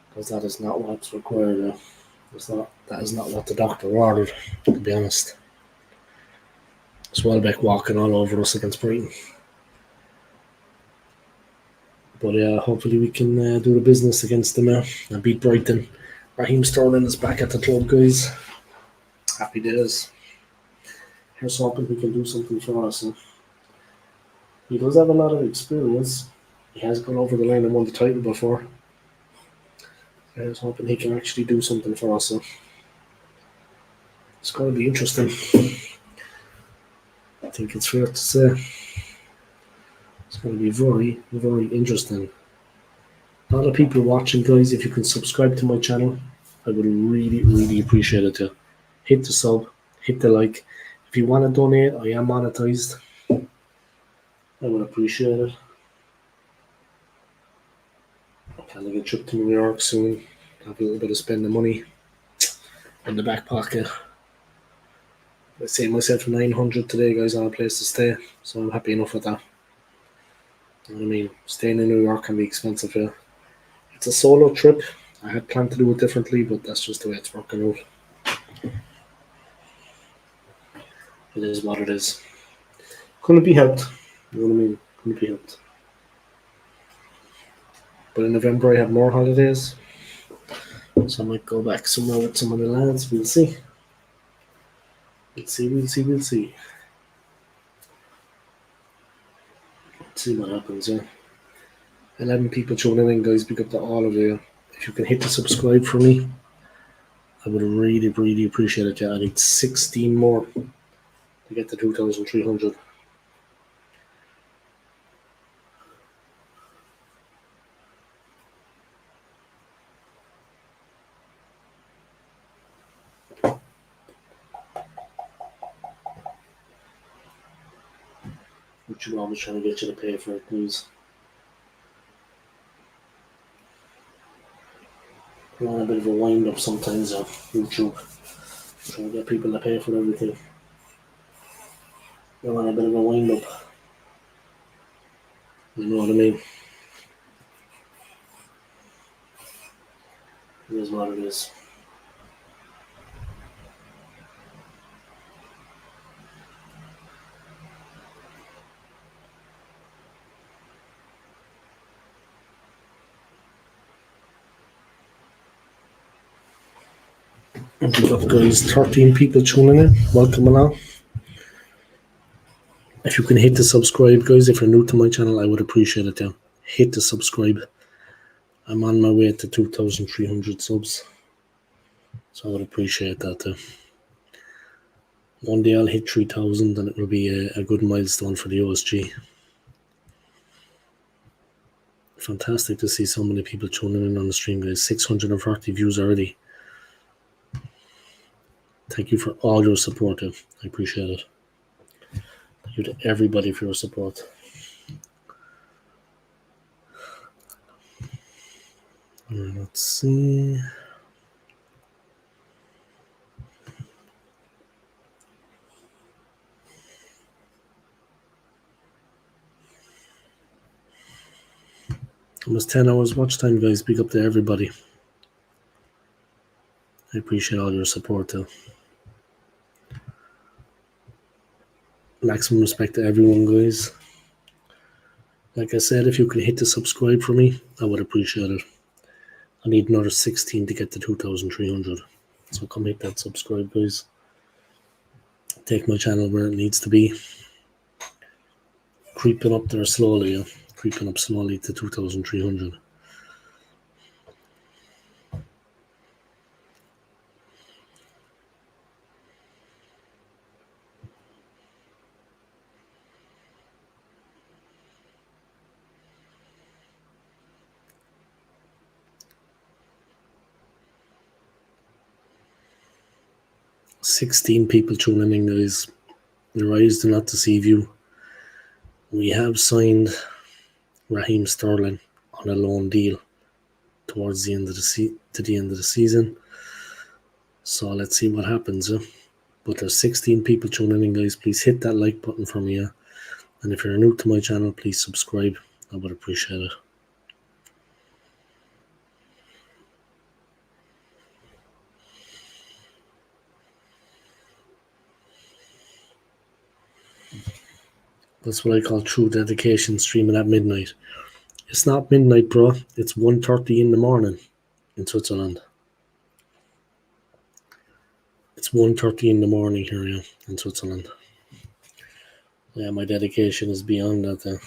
Because that is not what's required. That is not what the doctor ordered, to be honest. It's Welbeck walking all over us against Brighton. But yeah, hopefully we can do the business against them and beat Brighton. Raheem Sterling is back at the club, guys. Happy days. Here's hoping he can do something for us. He does have a lot of experience. He has gone over the line and won the title before. Here's hoping he can actually do something for us. It's going to be interesting. I think it's fair to say. It's going to be very, very interesting. A lot of people watching, guys. If you can subscribe to my channel, I would really, really appreciate it. Hit the sub, hit the like. If you want to donate, I am monetized. I would appreciate it. I'm planning a trip to New York soon. Have a little bit of spending money in the back pocket. I saved myself 900 today, guys, on a place to stay. So I'm happy enough with that. You know what I mean? Staying in New York can be expensive here. It's a solo trip. I had planned to do it differently, but that's just the way it's working out. It is what it is. Couldn't be helped. You know what I mean? Couldn't be helped. But in November I have more holidays. So I might go back somewhere with some of the lads. We'll see. We'll see. Let's see what happens, yeah. 11 people tuning in, guys. Big up to all of you. If you can hit the subscribe for me, I would really, really appreciate it. Yeah, I need 16 more to get to 2,300. Which I'm always trying to get you to pay for it, please. I want a bit of a wind up sometimes on YouTube. I'm trying to get people to pay for everything. I want a bit of a wind up. You know what I mean? It is what it is. We've got guys, 13 people tuning in. Welcome along. If you can hit the subscribe, guys, if you're new to my channel, I would appreciate it. Yeah. Hit the subscribe. I'm on my way to 2,300 subs, so I would appreciate that. One day I'll hit 3,000 and it will be a good milestone for the OSG. Fantastic to see so many people tuning in on the stream, guys. 640 views already. Thank you for all your support. I appreciate it. Thank you to everybody for your support. Let's see. Almost 10 hours watch time, guys. Big up to everybody. I appreciate all your support. Maximum respect to everyone, guys. Like I said, if you can hit the subscribe for me, I would appreciate it. I need another 16 to get to 2,300. So come hit that subscribe, guys. Take my channel where it needs to be. Creeping up there slowly, yeah. Creeping up slowly to 2,300. "16 people tuning in, guys. Your eyes do not deceive you. We have signed Raheem Sterling on a loan deal towards the end of the season. So let's see what happens. But there's 16 people tuning in, guys. Please hit that like button for me. And if you're new to my channel, please subscribe. I would appreciate it. That's what I call true dedication, streaming at midnight. It's not midnight, bro. It's 1:30 in the morning in Switzerland. It's 1:30 in the morning here, yeah, in Switzerland. Yeah, my dedication is beyond that.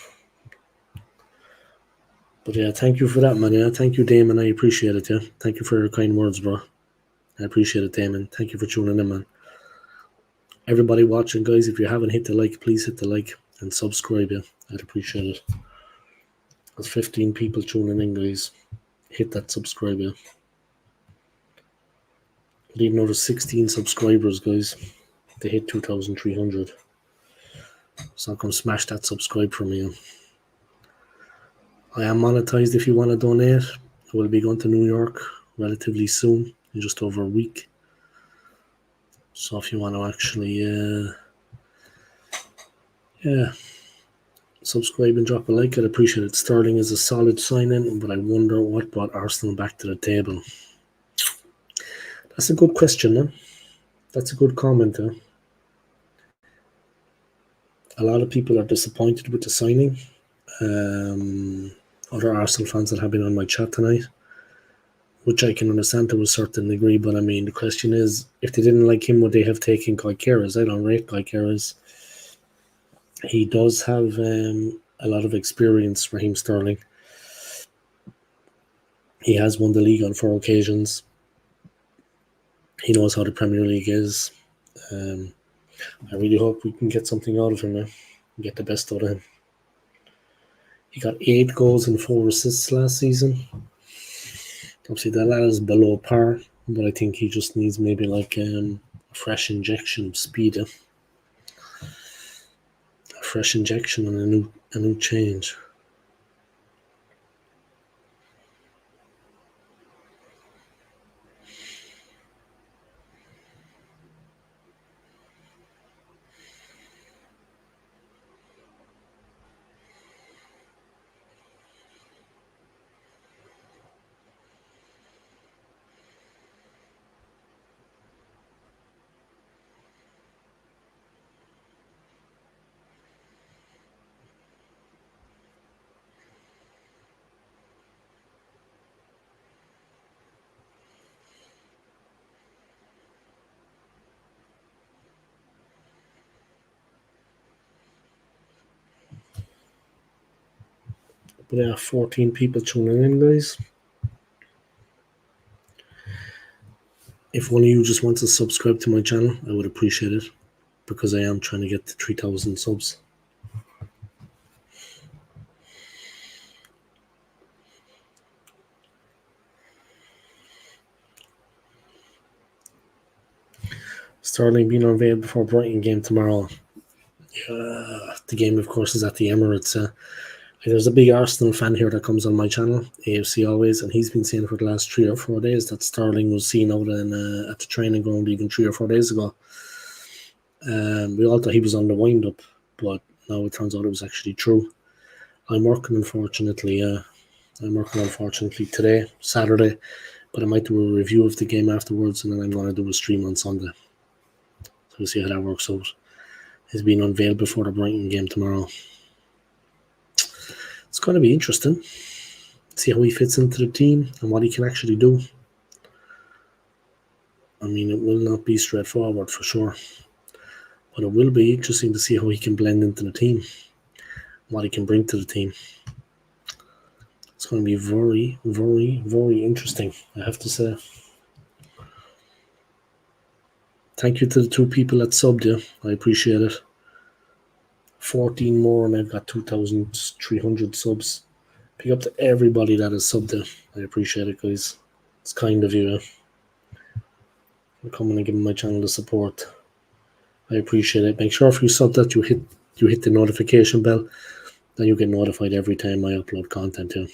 But yeah, thank you for that, man. Yeah, thank you, Damon. I appreciate it. Yeah, thank you for your kind words, bro. I appreciate it, Damon. Thank you for tuning in, man. Everybody watching, guys, if you haven't hit the like, please hit the like and subscribe. Yeah, I'd appreciate it. There's 15 people tuning in, guys. Hit that subscribe. Yeah. Need another 16 subscribers, guys, to hit 2,300. So come smash that subscribe for me. I am monetized if you want to donate. I will be going to New York relatively soon, in just over a week. So if you want to actually, subscribe and drop a like, I'd appreciate it. Sterling is a solid sign-in, but I wonder what brought Arsenal back to the table. That's a good question, man. That's a good comment, huh? A lot of people are disappointed with the signing. Other Arsenal fans that have been on my chat tonight, which I can understand to a certain degree, but I mean, the question is, if they didn't like him, would they have taken Guy-Keras? I don't rate Guy-Keras. He does have a lot of experience, Raheem Sterling. He has won the league on 4 occasions. He knows how the Premier League is. I really hope we can get something out of him now. Get the best out of him. He got 8 goals and 4 assists last season. Obviously, that is below par, but I think he just needs maybe like a fresh injection of speed. A fresh injection and a new change. But yeah, 14 people tuning in, guys. If one of you just wants to subscribe to my channel, I would appreciate it, because I am trying to get to 3,000 subs. Sterling being unveiled before Brighton game tomorrow. The game, of course, is at the Emirates. There's a big Arsenal fan here that comes on my channel, AFC always, and he's been saying for the last 3 or 4 days that Sterling was seen out at the training ground even 3 or 4 days ago. We all thought he was on the wind up, but now it turns out it was actually true. I'm working, unfortunately. Today, Saturday, but I might do a review of the game afterwards, and then I'm going to do a stream on Sunday. So we'll see how that works out. He's being unveiled before the Brighton game tomorrow. It's going to be interesting. See how he fits into the team and what he can actually do. I mean, it will not be straightforward for sure, but it will be interesting to see how he can blend into the team, what he can bring to the team. It's going to be very, very, very interesting, I have to say. Thank you to the 2 people that subbed you. I appreciate it. 14 more and I've got 2,300 subs. Pick up to everybody that has subbed you. I appreciate it, guys. It's kind of you. For coming and giving my channel the support. I appreciate it. Make sure if you sub that you hit the notification bell, then you get notified every time I upload content too.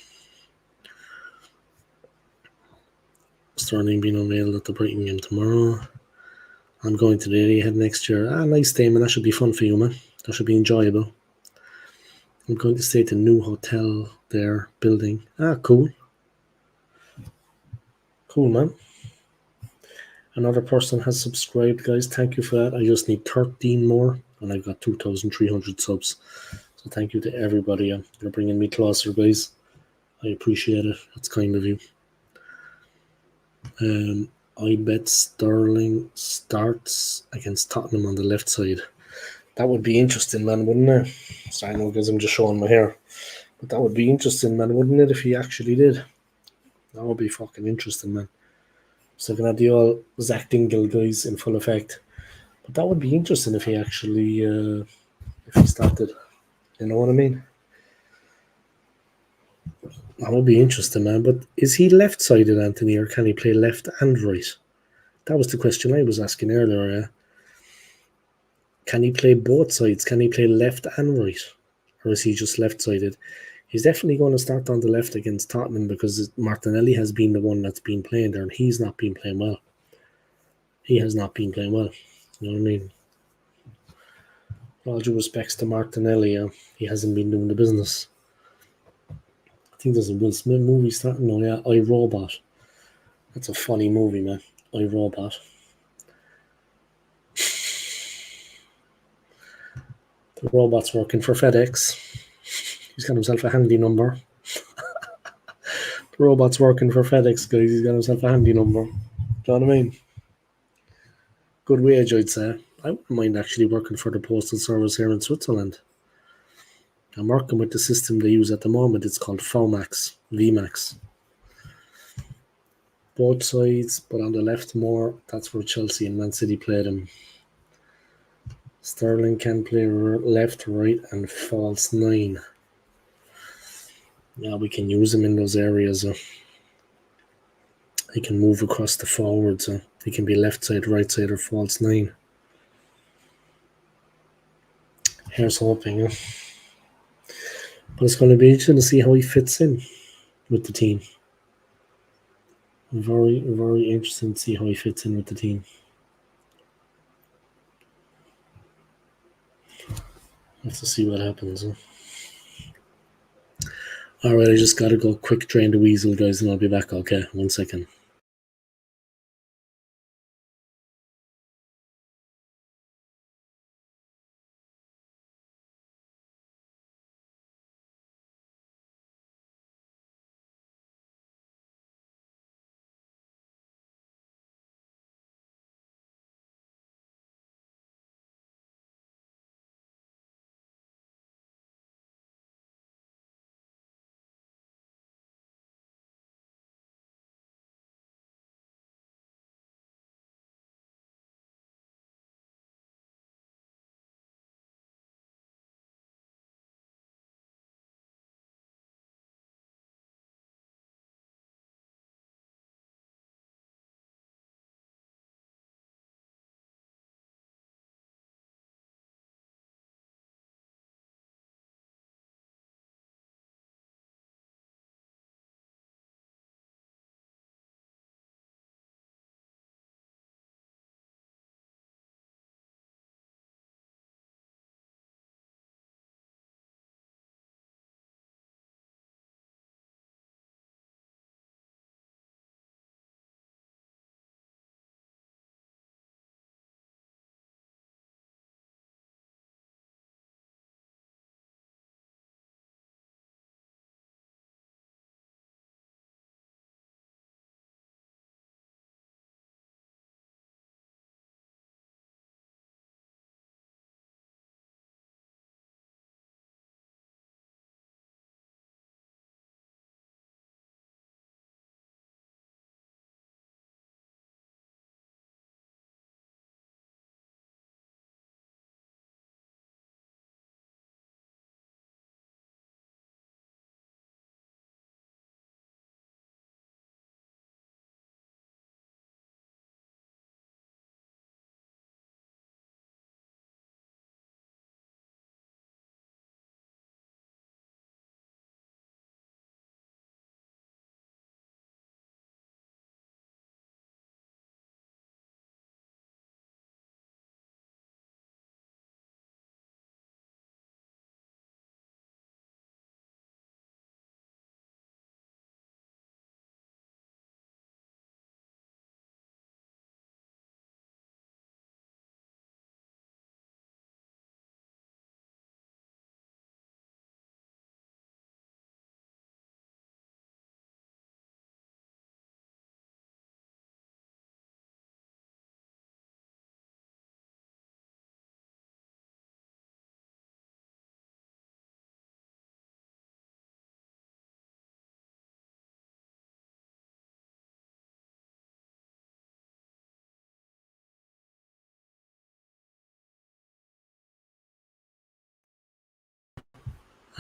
Sterling being unveiled at the Brighton game tomorrow. I'm going to the Etihad next year. Nice day, man. That should be fun for you, man. That should be enjoyable. I'm going to stay at the new hotel there, building. Cool. Cool, man. Another person has subscribed, guys. Thank you for that. I just need 13 more, and I've got 2,300 subs. So thank you to everybody. You're bringing me closer, guys. I appreciate it. That's kind of you. I bet Sterling starts against Tottenham on the left side. That would be interesting, man, wouldn't it? So I know because I'm just showing my hair. But that would be interesting, man, wouldn't it, if he actually did? That would be fucking interesting, man. So gonna have the old Zach Dingle guys in full effect. But that would be interesting if he actually if he started. You know what I mean? That would be interesting, man. But is he left-sided, Anthony, or can he play left and right? That was the question I was asking earlier, yeah? Can he play both sides? Can he play left and right? Or is he just left-sided? He's definitely going to start on the left against Tottenham because Martinelli has been the one that's been playing there, and he's not been playing well. He has not been playing well. You know what I mean? All due respects to Martinelli, he hasn't been doing the business. I think there's a Will Smith movie starting. Oh yeah, I, Robot. That's a funny movie, man. I, Robot. The robot's working for FedEx. He's got himself a handy number. The robot's working for FedEx, guys. He's got himself a handy number. Do you know what I mean? Good wage, I'd say. I wouldn't mind actually working for the postal service here in Switzerland. I'm working with the system they use at the moment. It's called VMAX. Both sides, but on the left more. That's where Chelsea and Man City played him. Sterling can play left, right, and false 9. Yeah, we can use him in those areas. He can move across the forwards. He can be left side, right side, or false 9. Here's hoping. But it's going to be interesting to see how he fits in with the team. Very, very interesting to see how he fits in with the team. Have to see what happens. Alright, I just gotta go quick drain the weasel, guys, and I'll be back. Okay, 1 second.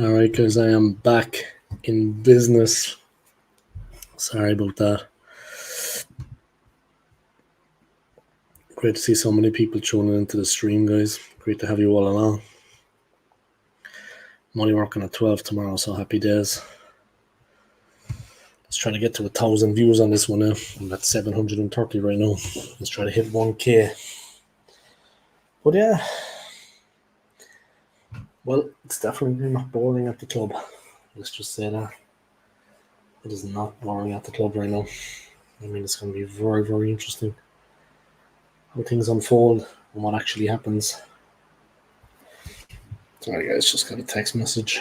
All right, guys, I am back in business. Sorry about that. Great to see so many people tuning into the stream, guys. Great to have you all along. I'm only working at 12 tomorrow, so happy days. Let's try to get to 1,000 views on this one now. I'm at 730 right now. Let's try to hit 1K. But yeah, well, it's definitely not boring at the club. Let's just say that. It is not boring at the club right now. I mean, it's going to be very, very interesting how things unfold and what actually happens. Sorry, guys, just got a text message.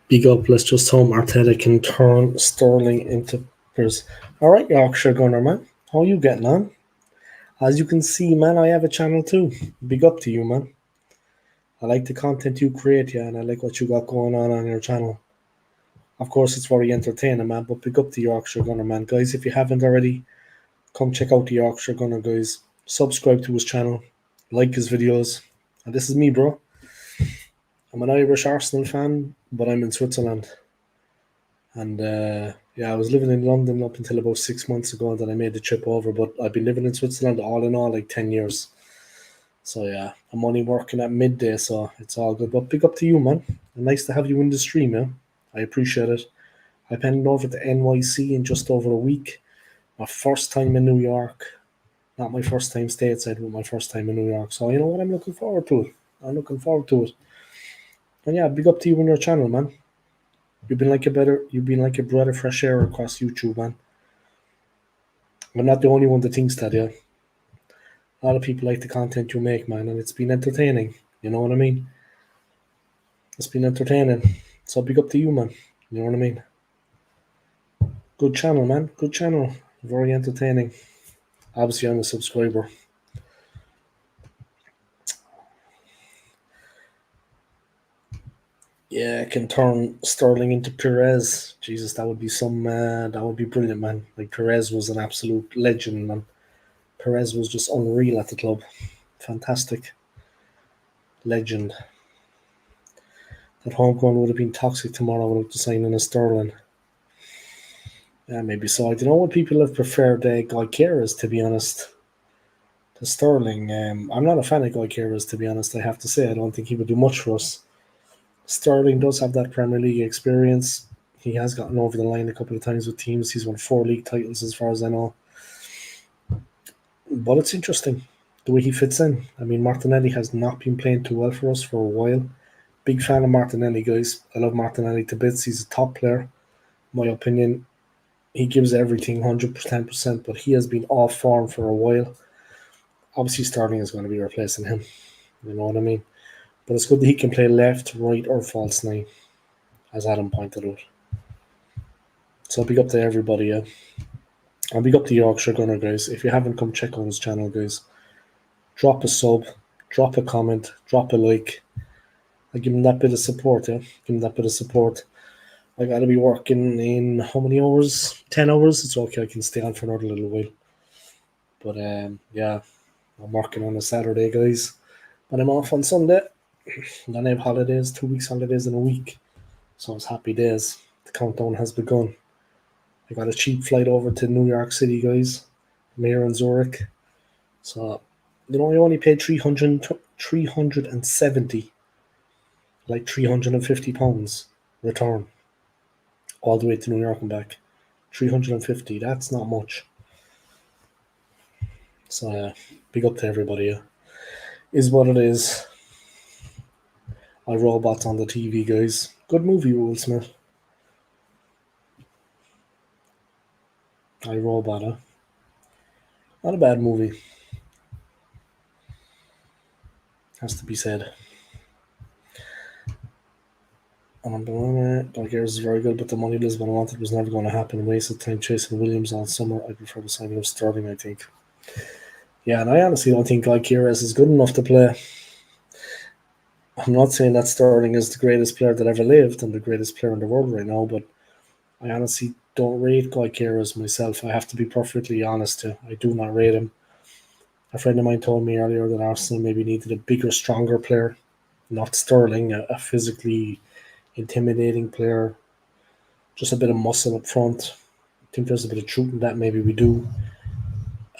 Big up, let's just hope Arteta can turn Sterling into Spurs. Alright, Yorkshire Gunner, man. How are you getting on? As you can see, man, I have a channel too. Big up to you, man. I like the content you create, yeah, and I like what you got going on your channel. Of course, it's very entertaining, man, but big up to Yorkshire Gunner, man. Guys, if you haven't already, come check out the Yorkshire Gunner, guys. Subscribe to his channel, like his videos. And this is me, bro. I'm an Irish Arsenal fan, but I'm in Switzerland. And yeah, I was living in London up until about 6 months ago, and then I made the trip over. But I've been living in Switzerland all in all like 10 years. So yeah, I'm only working at midday, so it's all good. But big up to you, man. Nice to have you in the stream, yeah. I appreciate it. I've been over to NYC in just over a week. My first time in New York. Not my first time stateside, but my first time in New York. So you know what? I'm looking forward to it. I'm looking forward to it. And yeah, big up to you and your channel, man. You've been like a breath of fresh air across YouTube, man. I'm not the only one that thinks that, yeah. A lot of people like the content you make, man, and it's been entertaining. You know what I mean? It's been entertaining. So big up to you, man. You know what I mean? Good channel, man. Good channel. Very entertaining. Obviously, I'm a subscriber. Yeah, I can turn Sterling into Perez. Jesus, that would be that would be brilliant, man. Like, Perez was an absolute legend, man. Perez was just unreal at the club. Fantastic. Legend. That homegrown would have been toxic tomorrow without the signing of Sterling. Yeah, maybe so. I don't know what people have preferred Guy Keras, to be honest, to Sterling. I'm not a fan of Guy Keras, to be honest, I have to say. I don't think he would do much for us. Sterling does have that Premier League experience. He has gotten over the line a couple of times with teams. He's won 4 league titles, as far as I know. But it's interesting the way he fits in. I mean, Martinelli has not been playing too well for us for a while. Big fan of Martinelli, guys. I love Martinelli to bits. He's a top player, in my opinion. He gives everything 110%, but he has been off form for a while. Obviously, Sterling is going to be replacing him. You know what I mean? But it's good that he can play left, right, or false nine, as Adam pointed out. So big up to everybody, yeah. And big up to Yorkshire Gunner, guys. If you haven't, come check out his channel, guys. Drop a sub, drop a comment, drop a like. I give him that bit of support, yeah. Give him that bit of support. I gotta be working in how many hours? 10 hours? It's okay, I can stay on for another little while. But yeah, I'm working on a Saturday, guys. But I'm off on Sunday. Then I have holidays, 2 weeks holidays in a week. So it's happy days. The countdown has begun. I got a cheap flight over to New York City, guys. I'm here in Zurich. So, you know, I only paid 370 like £350 return all the way to New York and back. 350, that's not much. So big up to everybody. Is what it is. iRobot's on the TV, guys. Good movie, Will Smith. iRobot, not a bad movie. Has to be said. Like yours is very good, but the money Lisbon wanted was never going to happen. Wasted time chasing Williams all summer. I prefer the signing of Sterling, I think. Yeah, and I honestly don't think Gyökeres is good enough to play. I'm not saying that Sterling is the greatest player that ever lived and the greatest player in the world right now, but I honestly don't rate Gyökeres myself. I have to be perfectly honest. I do not rate him. A friend of mine told me earlier that Arsenal maybe needed a bigger, stronger player, not Sterling, a physically intimidating player, just a bit of muscle up front. I think there's a bit of truth in that. Maybe we do.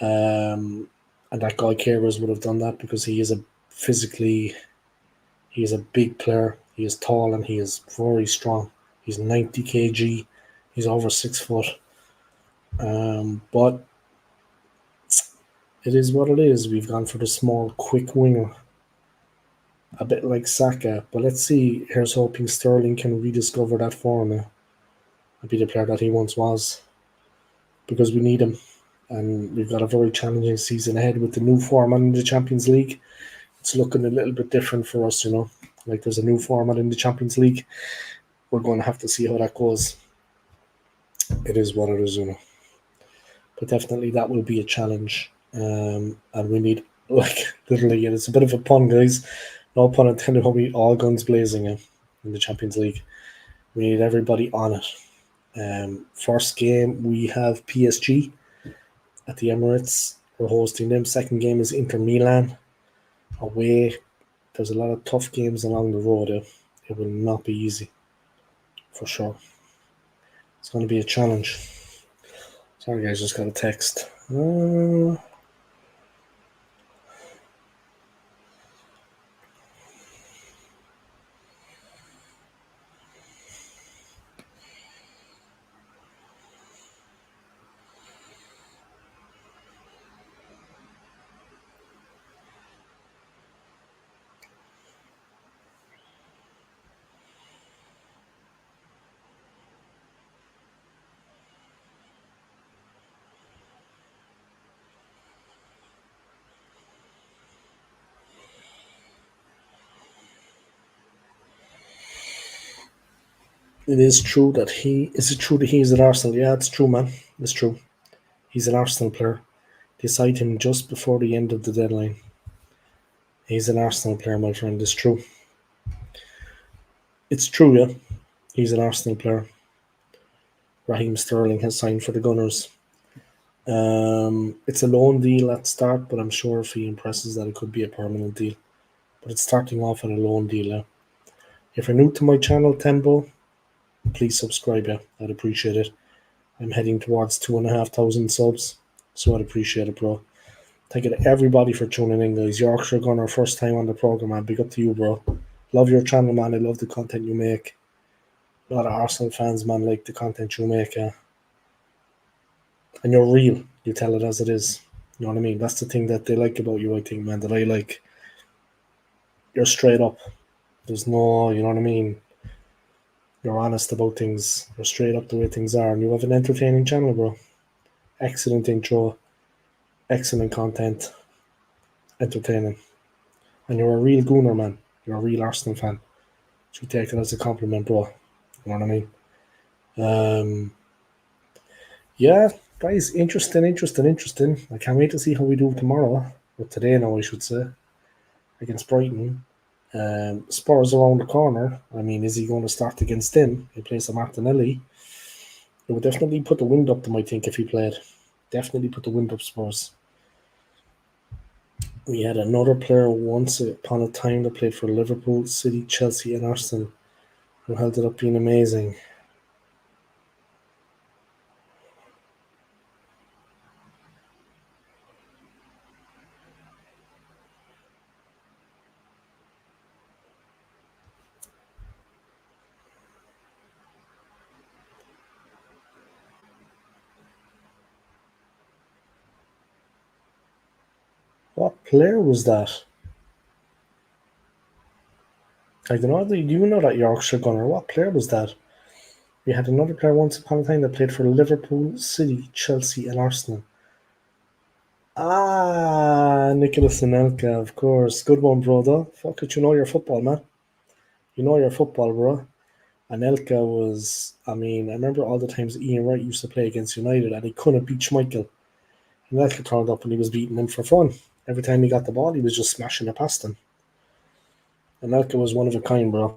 And that guy Carers would have done that because he is he is a big player. He is tall and he is very strong. He's 90 kg. He's over 6 foot. But it is what it is. We've gone for the small, quick winger, a bit like Saka. But let's see. Here's hoping Sterling can rediscover that form and be the player that he once was, because we need him. And we've got a very challenging season ahead with the new format in the Champions League. It's looking a little bit different for us, Like there's a new format in the Champions League. We're going to have to see how that goes. It is what it is, But definitely that will be a challenge. And we need, like, literally, and it's a bit of a pun, guys. No pun intended, but we all guns blazing in the Champions League. We need everybody on it. First game, we have PSG at the Emirates. We're hosting them. Second game is Inter Milan away. There's a lot of tough games along the road. It will not be easy, for sure. It's going to be a challenge. Sorry, guys, just got a text. It is true that is it true that he is at Arsenal? Yeah, it's true, man. It's true. He's an Arsenal player. They signed him just before the end of the deadline. He's an Arsenal player, my friend. It's true. It's true, yeah. He's an Arsenal player. Raheem Sterling has signed for the Gunners. It's a loan deal at start, but I'm sure if he impresses that it could be a permanent deal. But it's starting off at a loan deal, yeah. If you're new to my channel, Tembo, please subscribe, yeah. I'd appreciate it. I'm heading towards 2,500 subs, so I'd appreciate it, bro. Thank you to everybody for tuning in, guys. Yorkshire Gunner, first time on the program, man. Big up to you, bro. Love your channel, man. I love the content you make. A lot of Arsenal fans, man, like the content you make, yeah. And you're real. You tell it as it is. You know what I mean? That's the thing that they like about you, I think, man, that I like. You're straight up. There's no, you know what I mean? You're honest about things. You're straight up the way things are. And you have an entertaining channel, bro. Excellent intro. Excellent content. Entertaining. And you're a real gooner, man. You're a real Arsenal fan. So take it as a compliment, bro. You know what I mean? Yeah, guys, interesting. I can't wait to see how we do tomorrow. Or today now, I should say. Against Brighton. Spurs around the corner. I mean, is he going to start against them in place of Martinelli? It would definitely put the wind up them, I think, if he played. Definitely put the wind up Spurs. We had another player once upon a time that played for Liverpool, City, Chelsea, and Arsenal, who held it up being amazing. What player was that? I don't know. Do you know that Yorkshire gunner? What player was that? We had another player once upon a time that played for Liverpool, City, Chelsea, and Arsenal. Ah, Nicholas Anelka, of course. Good one, brother. Fuck it, you know your football, man. You know your football, bro. Anelka was, I mean, I remember all the times Ian Wright used to play against United and he couldn't beat Schmeichel. Anelka turned up and he was beating him for fun. Every time he got the ball, he was just smashing it past him. Anelka was one of a kind, bro.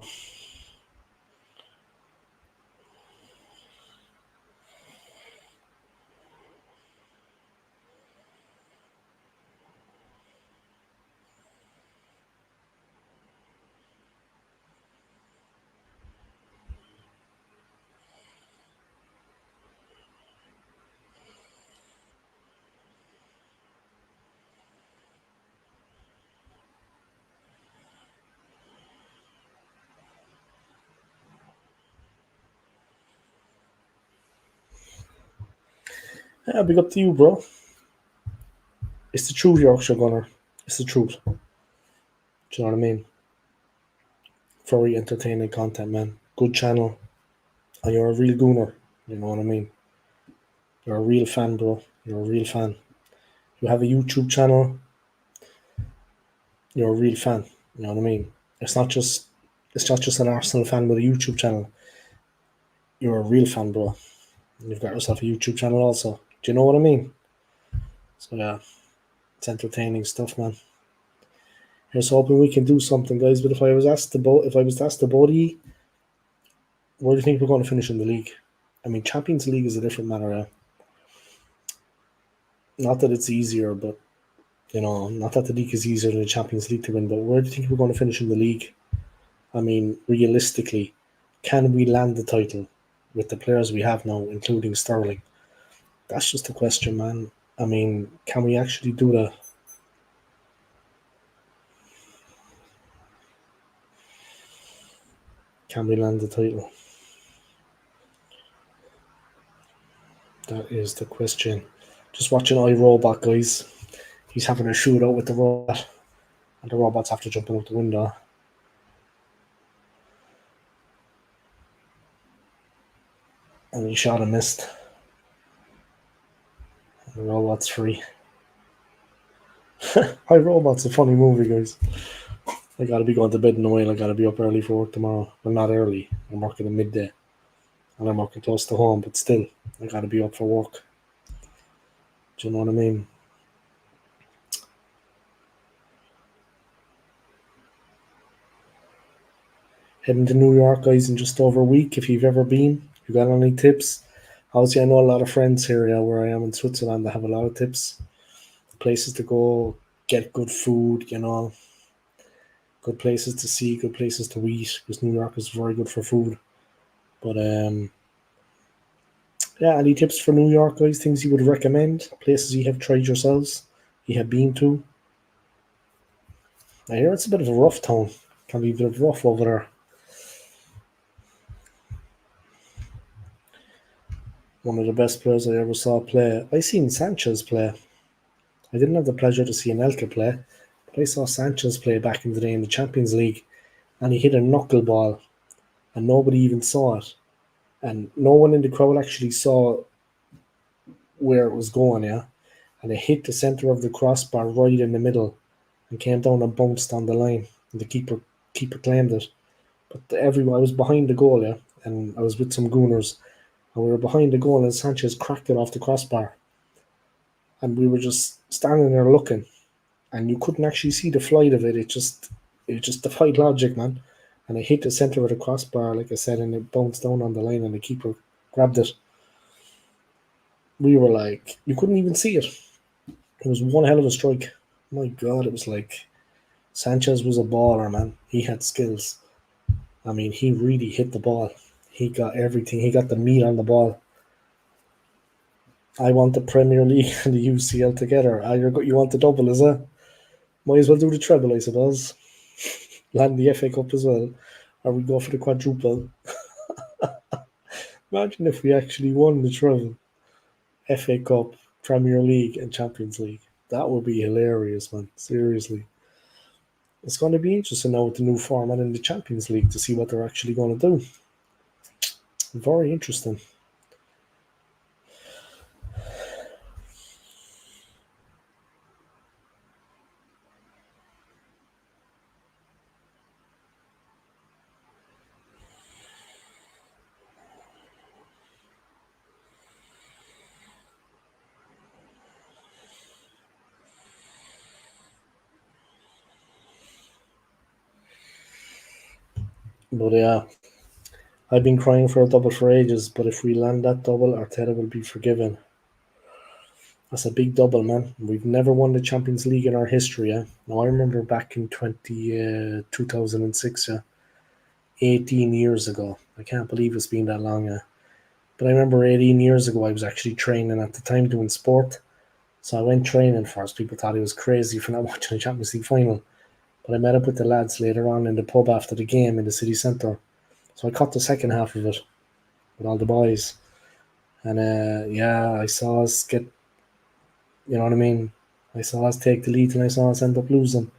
Yeah, big up to you, bro. It's the truth, Yorkshire Gunner. It's the truth. Do you know what I mean? Very entertaining content, man. Good channel. And you're a real gooner. You know what I mean? You're a real fan, bro. You're a real fan. You have a YouTube channel. You're a real fan. You know what I mean? It's not just an Arsenal fan with a YouTube channel. You're a real fan, bro. You've got yourself a YouTube channel also. Do you know what I mean? So yeah, it's entertaining stuff, man. Here's hoping we can do something, guys. But if I was asked about you, where do you think we're going to finish in the league? I mean, Champions League is a different matter. Not that it's easier, but not that the league is easier than the Champions League to win. But where do you think we're going to finish in the league? I mean, realistically, can we land the title with the players we have now, including Sterling? That's just a question, man. I mean, can we actually do that? Can we land the title? That is the question. Just watching iRobot, guys. He's having a shootout with the robot, and the robot's after jumping out the window. And he shot and missed. And the robot's free. iRobot's a funny movie, guys. I gotta be going to bed in a while. I gotta be up early for work tomorrow. Well, not early. I'm working at midday. And I'm working close to home, but still, I gotta be up for work. Do you know what I mean? Heading to New York, guys, in just over a week. If you've ever been, you got any tips? Obviously, I know a lot of friends here, yeah, where I am in Switzerland, that have a lot of tips. Places to go, get good food, good places to see, good places to eat, because New York is very good for food. But yeah, any tips for New York, guys? Things you would recommend? Places you have tried yourselves, you have been to? I hear it's a bit of a rough town. Can be a bit rough over there. One of the best players I ever saw play. I seen Sanchez play. I didn't have the pleasure to see Anelka play, but I saw Sanchez play back in the day in the Champions League, and he hit a knuckleball, and nobody even saw it, and no one in the crowd actually saw where it was going. Yeah, and it hit the center of the crossbar right in the middle, and came down and bounced on the line, and the keeper claimed it. But everyone, I was behind the goal, yeah, and I was with some gooners, and we were behind the goal, and Sanchez cracked it off the crossbar, and we were just standing there looking, and you couldn't actually see the flight of it. It just defied logic, man. And it hit the center of the crossbar, like I said, and it bounced down on the line, and the keeper grabbed it. We were like, you couldn't even see it. It was one hell of a strike. My God, it was like Sanchez was a baller, man. He had skills. I mean, he really hit the ball. He got everything. He got the meat on the ball. I want the Premier League and the UCL together. You want the double, is it? Might as well do the treble, I suppose. Land the FA Cup as well. Or we go for the quadruple. Imagine if we actually won the treble. FA Cup, Premier League, and Champions League. That would be hilarious, man. Seriously. It's going to be interesting now with the new format in the Champions League to see what they're actually going to do. Very interesting. But yeah, I've been crying for a double for ages, but if we land that double, Arteta will be forgiven. That's a big double, man. We've never won the Champions League in our history, yeah. Now, I remember back in 2006, yeah, 18 years ago. I can't believe it's been that long, yeah. But I remember 18 years ago, I was actually training at the time doing sport. So I went training first. People thought I was crazy for not watching the Champions League final. But I met up with the lads later on in the pub after the game in the city centre. So I caught the second half of it with all the boys. And yeah, I saw us get, you know what I mean? I saw us take the lead and I saw us end up losing.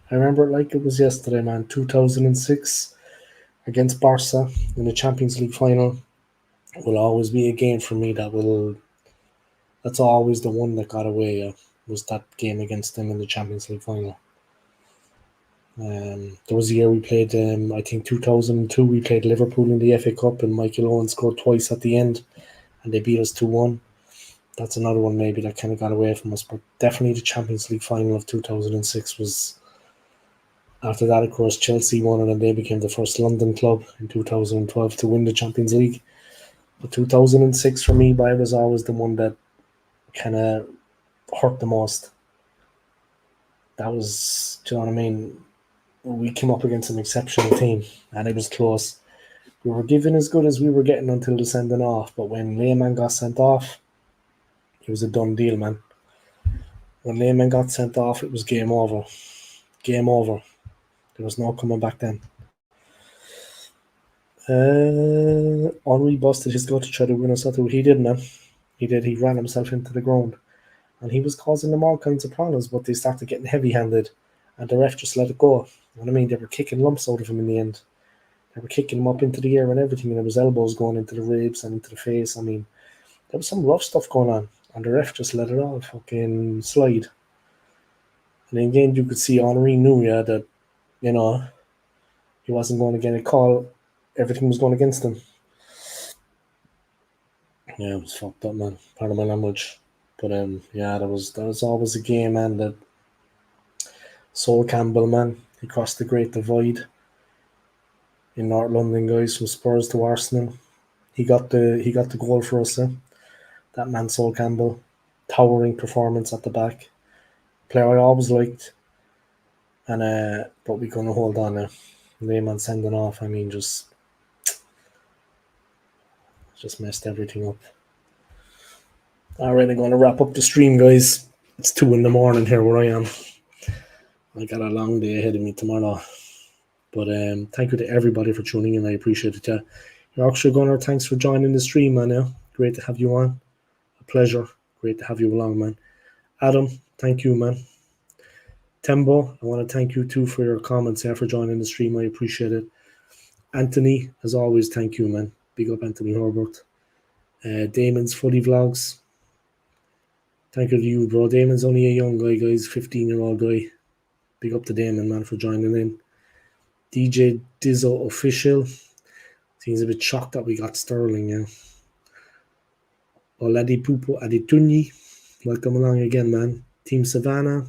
I remember it like it was yesterday, man. 2006 against Barca in the Champions League final will always be a game for me that's always the one that got away, was that game against them in the Champions League final. There was a year we played, I think 2002, we played Liverpool in the FA Cup and Michael Owen scored twice at the end and they beat us 2-1. That's another one maybe that kind of got away from us, but definitely the Champions League final of 2006 was. After that, of course, Chelsea won it and they became the first London club in 2012 to win the Champions League. But 2006 for me, was always the one that kind of hurt the most. That was, do you know what I mean? We came up against an exceptional team and it was close. We were given as good as we were getting until the sending off, but when Lehman got sent off, it was a done deal, man. When Lehman got sent off, it was game over. Game over. There was no coming back then. Henri busted his gut to try to win us out. He did, man. He did. He ran himself into the ground. And he was causing them all kinds of problems, but they started getting heavy-handed. And the ref just let it go. You know what I mean? They were kicking lumps out of him in the end. They were kicking him up into the air and everything. And there was elbows going into the ribs and into the face. I mean, there was some rough stuff going on. And the ref just let it all fucking slide. And in the end, you could see Henri knew, yeah, that, you know, he wasn't going to get a call. Everything was going against him. Yeah, it was fucked up, man. Pardon my language. But yeah, that was always a game, man. That Sol Campbell, man, he crossed the great divide in North London, guys, from Spurs to Arsenal. He got the goal for us, that man, Sol Campbell, towering performance at the back. Player I always liked, and but we're gonna hold on now. Lehman sending off. I mean, just messed everything up. Alright, I'm going to wrap up the stream, guys. It's 2 a.m. here where I am. I got a long day ahead of me tomorrow. But thank you to everybody for tuning in. I appreciate it. Yeah. Yorkshire Gunner, thanks for joining the stream, man. Yeah. Great to have you on. A pleasure. Great to have you along, man. Adam, thank you, man. Tembo, I want to thank you too for your comments here, for joining the stream. I appreciate it. Anthony, as always, thank you, man. Big up Anthony Herbert. Damon's Footy Vlogs. Thank you to you, bro. Damon's only a young guy, guys. 15-year-old guy. Big up to Damon, man, for joining in. DJ Dizzo Official. Seems a bit shocked that we got Sterling, yeah. Oladi Pupo Aditunyi. Welcome along again, man. Team Savannah.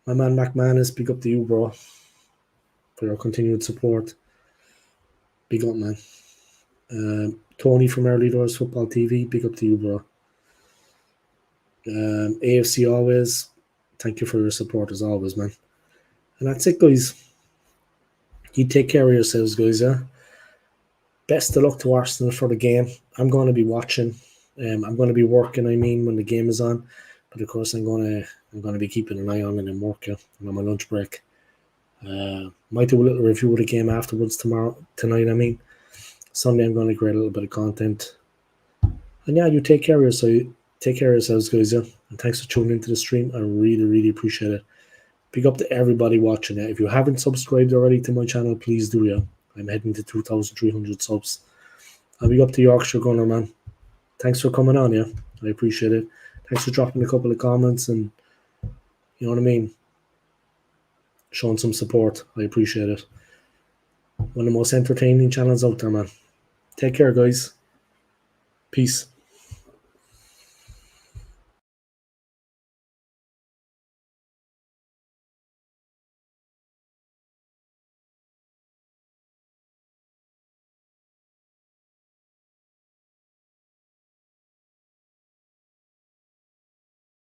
My man McManus, big up to you, bro, for your continued support. Big up, man. Tony from Early Doors Football TV, big up to you, bro. AFC always, thank you for your support as always, man. And that's it, guys. You take care of yourselves, guys, yeah? Best of luck to Arsenal for the game. I'm going to be watching. I'm going to be working, when the game is on. But of course, I'm going to be keeping an eye on it and working on my lunch break. Might do a little review of the game afterwards tonight. Sunday, I'm going to create a little bit of content. And yeah, you take care of yourselves, guys, yeah? And thanks for tuning into the stream. I really, really appreciate it. Big up to everybody watching it. If you haven't subscribed already to my channel, please do, yeah. I'm heading to 2,300 subs. And big up to Yorkshire Gunner, man. Thanks for coming on, yeah. I appreciate it. Thanks for dropping a couple of comments and, you know what I mean, showing some support. I appreciate it. One of the most entertaining channels out there, man. Take care, guys. Peace.